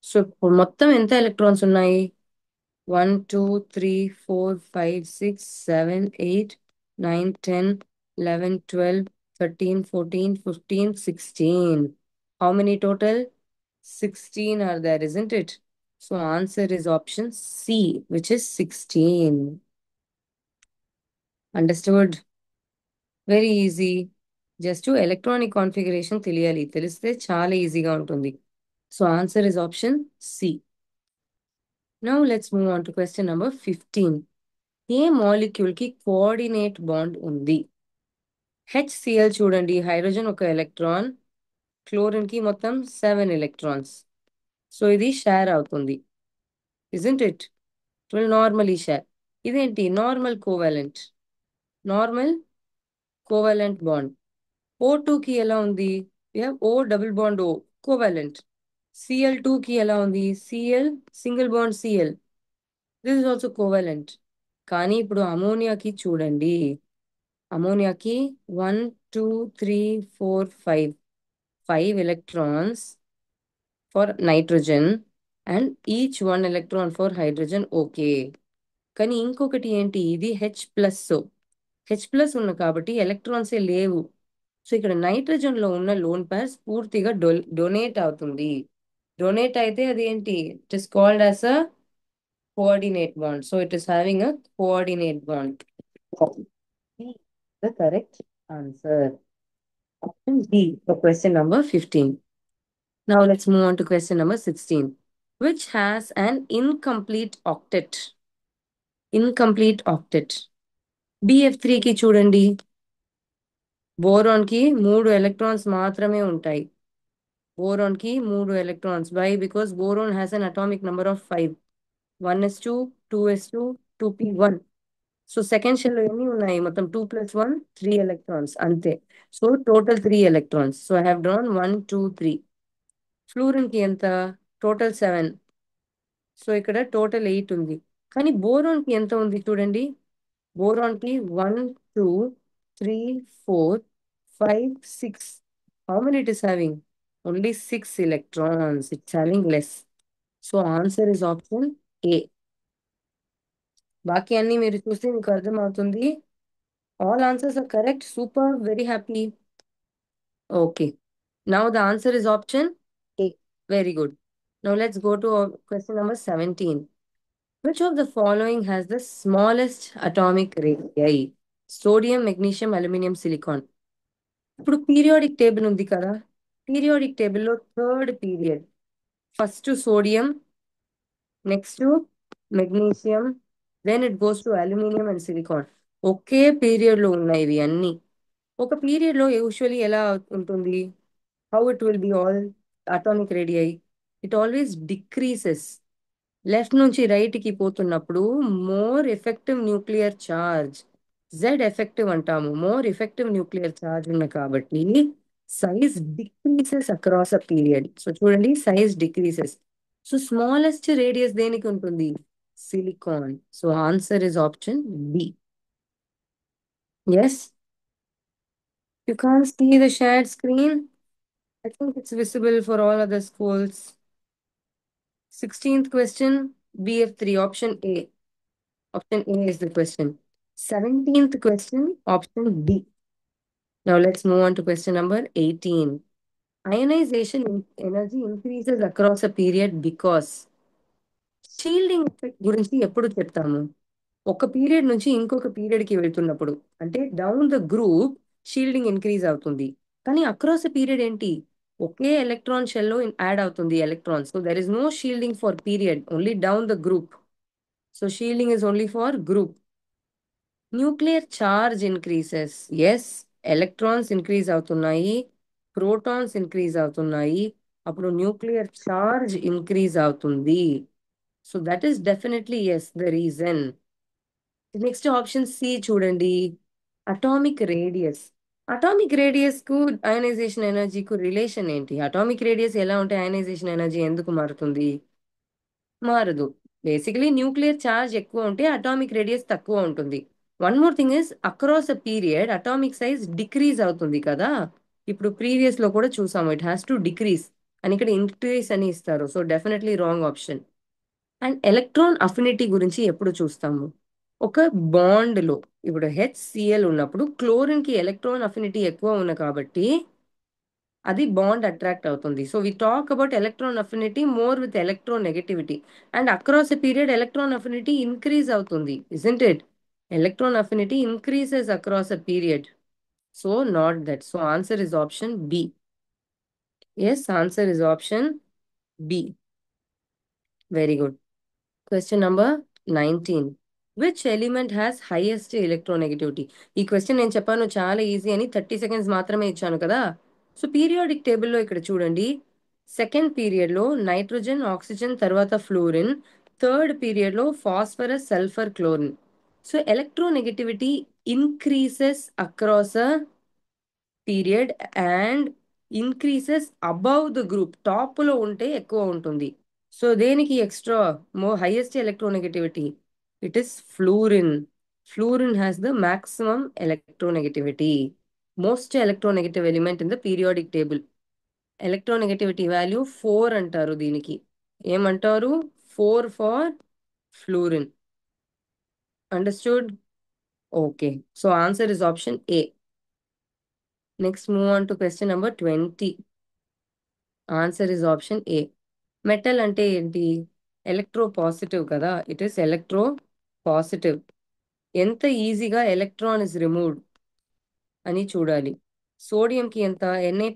[SPEAKER 1] So ఇప్పుడు మొత్తం ఎంత ఎలక్ట్రాన్స్ ఉన్నాయి? 1, 2, 3, 4, 5, 6, 7, 8, 9, 10, 11, 12, 13, 14, 15, 16. How many total? 16 are there, isn't it? So answer is option C, which is 16. Understood? Very easy. Just electronic configuration తెలియాలి, తెలిస్తే చాలా ఈజీగా ఉంటుంది. So answer is option C. Now let's move on to question number 15. ఏ molecule కి coordinate bond ఉంది? HCl చూడండి, hydrogen ఒక ఎలక్ట్రాన్, క్లోరిన్ కి మొత్తం 7 ఎలక్ట్రాన్స్. సో ఇది షేర్ అవుతుంది, isn't it? It will normally share. ఇదేంటి? Normal covalent, normal covalent bond. O2 కి ఎలా ఉంది? O double bond O, covalent. Cl2 కి ఎలా ఉంది? Cl single bond Cl, this is also covalent. కానీ ఇప్పుడు అమోనియాకి చూడండి, అమోనియాకి 1, 2, 3, 4, 5. 5 electrons for nitrogen and each 1 electron for hydrogen. Okay. కానీ ఇంకొకటి ఏంటి, ఇది హెచ్ ప్లస్ ఉన్న కాబట్టి ఎలక్ట్రాన్సే లేవు. సో ఇక్కడ నైట్రోజన్ లో ఉన్న లోన్ పేర్స్ పూర్తిగా డొనేట్ అవుతుంది. డొనేట్ అయితే అది ఏంటి, it is called as a coordinate bond. So it is having a coordinate bond. The correct answer option D for question number 15. Now let's move on to question number 16. Which has an incomplete octet? Incomplete octet. BF3 కి చూడండి, boron కి 3 electrons మాత్రమే ఉంటాయి. Boron కి 3 electrons. Why? Because boron has an atomic number of 5. 1s2, 2s2, 2p1. So second shell లో ఎన్ని ఉన్నాయి మొత్తం? 2 + 1, 3 ఎలక్ట్రాన్స్ అంతే. So total 3 electrons. So I have drawn 1, 2, 3. ఫ్లూరిన్ కి ఎంత? టోటల్ 7. సో ఇక్కడ టోటల్ 8 ఉంది. కానీ బోరాన్ కి ఎంత ఉంది చూడండి. బోరాన్ కి 1, 2, 3, 4, 5, 6. How many it is having? Only 6 electrons. It's having less. So answer is option A. బాకీ అన్ని మీరు చూస్తే మీకు అర్థమవుతుంది. All answers are correct. Super. Very happy. Okay. Now the answer is option A. Very good. Now let's go to question number 17. Which of the following has the smallest atomic radii? Sodium, magnesium, aluminum, silicon. ఇప్పుడు periodic table ఉంది కదా, periodic టేబుల్లో third period, first sodium, next magnesium, then it goes to aluminium and silicon. ఒకే period లో ఉన్నాయి ఇవి అన్ని. ఒక పీరియడ్ లో యూజువల్లీ ఎలా ఉంటుంది, how it will be all atomic radii? It always decreases. Left నుంచి రైట్ కి పోతున్నప్పుడు more effective nuclear charge, Z effective అంటాము, మోర్ ఎఫెక్టివ్ న్యూక్లియర్ చార్జ్ ఉన్న కాబట్టి size decreases across a period. So చూడండి, size decreases. So smallest radius దేనికి ఉంటుంది? Silicon. So answer is option B. Yes, you can't see the shared screen. I think it's visible for all other schools. 16th question, BF3, option A. Option A is the question. 17th question, option B. Now let's move on to question number 18. Ionization energy increases across a period because shielding effect గురించి ఎప్పుడు చెప్తాము? ఒక period నుంచి ఇంకొక period కి వెళ్తున్నప్పుడు, అంటే down the group shielding increase అవుతుంది. కానీ అక్రాస్ ద పీరియడ్ ఏంటి, ఒకే ఎలక్ట్రాన్ షెల్ లో యాడ్ అవుతుంది electrons. So there is no shielding for period, only down the group. So shielding is only for group. Nuclear charge increases. Yes, electrons increase అవుతున్నాయి, protons increase అవుతున్నాయి, అప్పుడు nuclear charge increase అవుతుంది. So that is definitely yes the reason. Next option C చూడండి, atomic radius. Atomic radius కు ionisation ఎనర్జీకు relation ఏంటి? Atomic radius ఎలా ఉంటే ionisation energy ఎందుకు మారుతుంది? మారదు. బేసికలీ న్యూక్లియర్ ఛార్జ్ ఎక్కువ ఉంటే అటామిక్ రేడియస్ తక్కువ ఉంటుంది. One more thing is, across a period atomic size decrease అవుతుంది కదా. ఇప్పుడు ప్రీవియస్ లో కూడా చూసాము, ఇట్ హ్యాస్ టు డిక్రీజ్ అని, ఇక్కడ ఇంక్రీజ్ అని ఇస్తారు. So definitely wrong option. And electron affinity గురించి ఎప్పుడు చూస్తాము? ఒక బాండ్ లో ఇప్పుడు హెచ్సిఎల్ ఉన్నప్పుడు క్లోరిన్ కి ఎలక్ట్రాన్ అఫినిటీ ఎక్కువ ఉన్న కాబట్టి అది బాండ్ అట్రాక్ట్ అవుతుంది. So we talk about electron affinity more with electron negativity. And across a period electron affinity increase అవుతుంది, isn't it? Electron affinity increases across a period. So not that. So answer is option B. Yes, answer is option B. Very good. Question number 19. Which element has highest electronegativity? ఈ క్వశ్చన్ నేను చెప్పాను చాలా easy అని, 30 seconds మాత్రమే ఇచ్చాను కదా. So periodic టేబుల్లో ఇక్కడ చూడండి, సెకండ్ పీరియడ్ లో నైట్రోజన్, ఆక్సిజన్, తర్వాత ఫ్లోరిన్, థర్డ్ పీరియడ్ లో phosphorus, sulphur, chlorine. So electronegativity increases across a period and increases above the group. Top లో ఉంటే ఎక్కువ ఉంటుంది. సో దేనికి extra highest electronegativity? It is fluorine. Fluorine has the maximum electronegativity. Most electronegative element in the periodic table. Electronegativity value 4 అంటారు దీనికి. ఏమంటారు? 4 for fluorine. Understood? Okay. So answer is option A. Next move on to question number 20. Answer is option A. Metal అంటే ఏంటి? Electro positive కదా, it is electro positive. ఎంత ఈజీగా electron is removed అని చూడాలి. సోడియంకి ఎంత? Na+.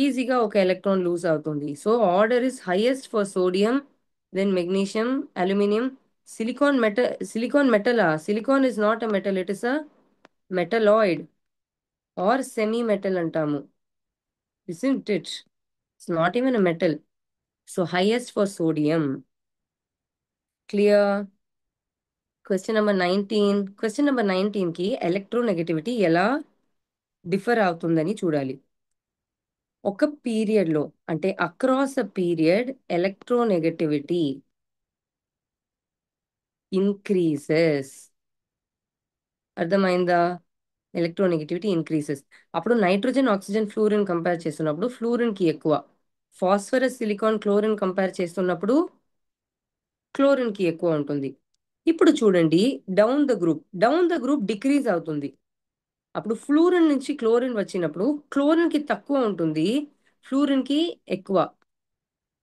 [SPEAKER 1] ఈజీగా ఒక ఎలక్ట్రాన్ లూజ్ అవుతుంది. So order is highest for sodium, then magnesium, aluminium, silicon metal. Silicon మెటలా? Silicon is not a metal, it is a metalloid or semi metal అంటాము. Isn't it? It's not even a metal. So highest for sodium. Clear? Question number 19. Question number 19 కి electronegativity ఎలా differ అవుతుందని చూడాలి. ఒక పీరియడ్ లో అంటే across a period electronegativity increases. అర్థమైందా? Electronegativity increases. అప్పుడు నైట్రోజన్, ఆక్సిజన్, ఫ్లూరిన్ కంపేర్ చేస్తున్నప్పుడు ఫ్లూరిన్ కి ఎక్కువ. ఫాస్ఫరస్, సిలికాన్, క్లోరిన్ కంపేర్ చేస్తున్నప్పుడు క్లోరిన్ కి ఎక్కువ ఉంటుంది. ఇప్పుడు చూడండి, డౌన్ ద గ్రూప్ డిక్రీజ్ అవుతుంది. అప్పుడు ఫ్లూరిన్ నుంచి క్లోరిన్ వచ్చినప్పుడు క్లోరిన్ కి తక్కువ ఉంటుంది, ఫ్లూరిన్ కి ఎక్కువ.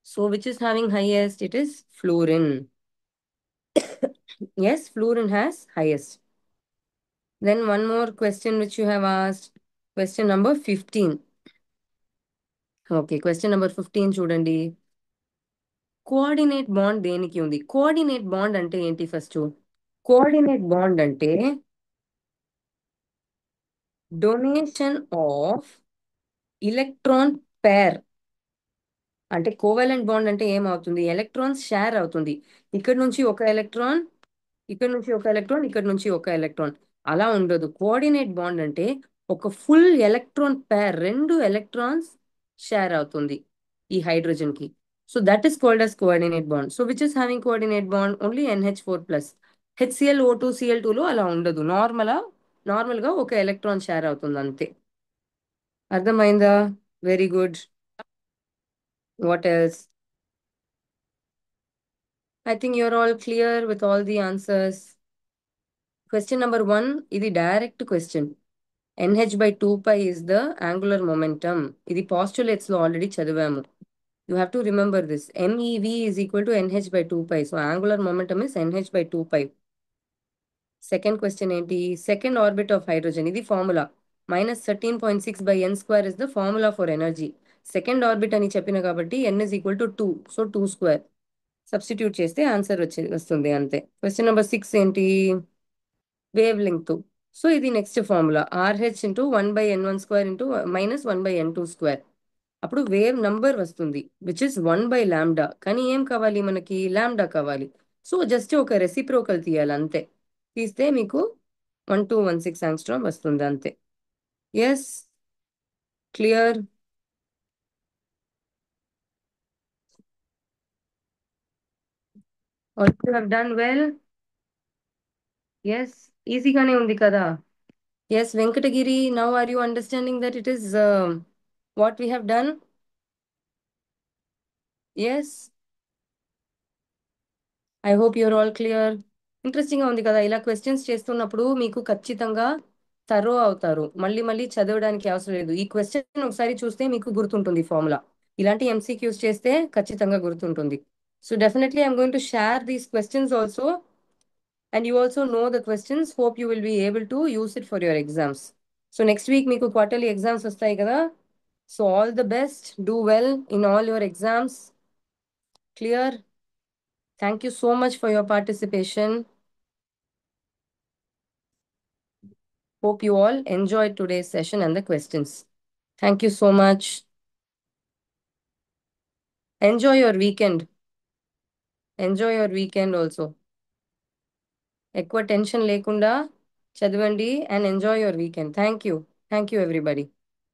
[SPEAKER 1] So which is having highest? It is fluorine. Yes, fluorine has highest. Then one more question which you have asked. Question number 15. Okay, question number 15 చూడండి. కోఆర్డినేట్ బాండ్ దేనికి ఉంది? కోఆర్డినేట్ బాండ్ అంటే ఏంటి? ఫస్ట్ కోఆర్డినేట్ బాండ్ అంటే donation of electron pair. అంటే covalent bond అంటే ఏమవుతుంది? Electrons share అవుతుంది. ఇక్కడ నుంచి ఒక ఎలక్ట్రాన్, ఇక్కడ నుంచి ఒక ఎలక్ట్రాన్, ఇక్కడ నుంచి ఒక ఎలక్ట్రాన్, అలా ఉండదు. కోఆర్డినేట్ బాండ్ అంటే ఒక ఫుల్ ఎలక్ట్రాన్ పేర్, రెండు ఎలక్ట్రాన్స్ షేర్ అవుతుంది ఈ హైడ్రోజన్ కి. So that is called as coordinate bond. So which is having coordinate bond? Only NH4+. HClO2, Cl2 లో అలా ఉండదు. నార్మల్ గా ఒక ఎలక్ట్రాన్ షేర్ అవుతుంది అంతే. అర్థమైందా? Very good. What else? I think you're all clear with all the answers. Question number 1, ఇది direct question. NH/2π is the angular momentum. ఇది postulates లో ఆల్రెడీ చదివాము. You have to remember this. MeV is equal to NH/2π. So angular momentum is NH/2π. Second question ఏంటి? Second orbit of hydrogen. ఇది formula. -13.6/n² is the formula for energy. Second orbit అని చెప్పిన కాబట్టి n is equal to 2. So 2². Substitute చేస్తే answer వస్తుంది అంతే. Question number 6 ఏంటి? Wavelength. So ఇది next formula. RH into 1/n1² into -1/n2². అప్పుడు వేవ్ నంబర్ వస్తుంది విచ్ ఇస్ 1/λ. కానీ ఏం కావాలి మనకి? లాంబ్డా కావాలి. సో జస్ట్ ఒక రెసిప్రోకల్ తీయాలి అంతే. తీస్తే మీకు 1216 ఆంగ్స్ట్రామ్ వస్తుంది అంతే. Yes, clear? All you have done well. Yes, ఈజీగానే ఉంది కదా. Yes, Venkatagiri, now are you understanding that it is what we have done? Yes, I hope you're all clear. Interesting గా ఉంది కదా. ఇలా క్వశ్చన్స్ చేస్తున్నప్పుడు మీకు ఖచ్చితంగా థరో అవుతారు. మళ్ళీ మళ్ళీ చదవడానికి అవసరం లేదు. ఈ క్వశ్చన్ ఒకసారి చూస్తే మీకు గుర్తుంటుంది ఫార్ములా. ఇలాంటి MCQs చేస్తే ఖచ్చితంగా గుర్తుంటుంది. So definitely I'm going to share these questions also, and you also know the questions. Hope you will be able to use it for your exams. So next week మీకు quarterly exams వస్తాయి కదా. So all the best, do well in all your exams. Clear? Thank you so much for your participation. Hope you all enjoyed today's session and the questions. Thank you so much. Enjoy your weekend. Enjoy your weekend also. ఎక్కువ tension లేకుండా చదవండి and enjoy your weekend. Thank you. Thank you everybody.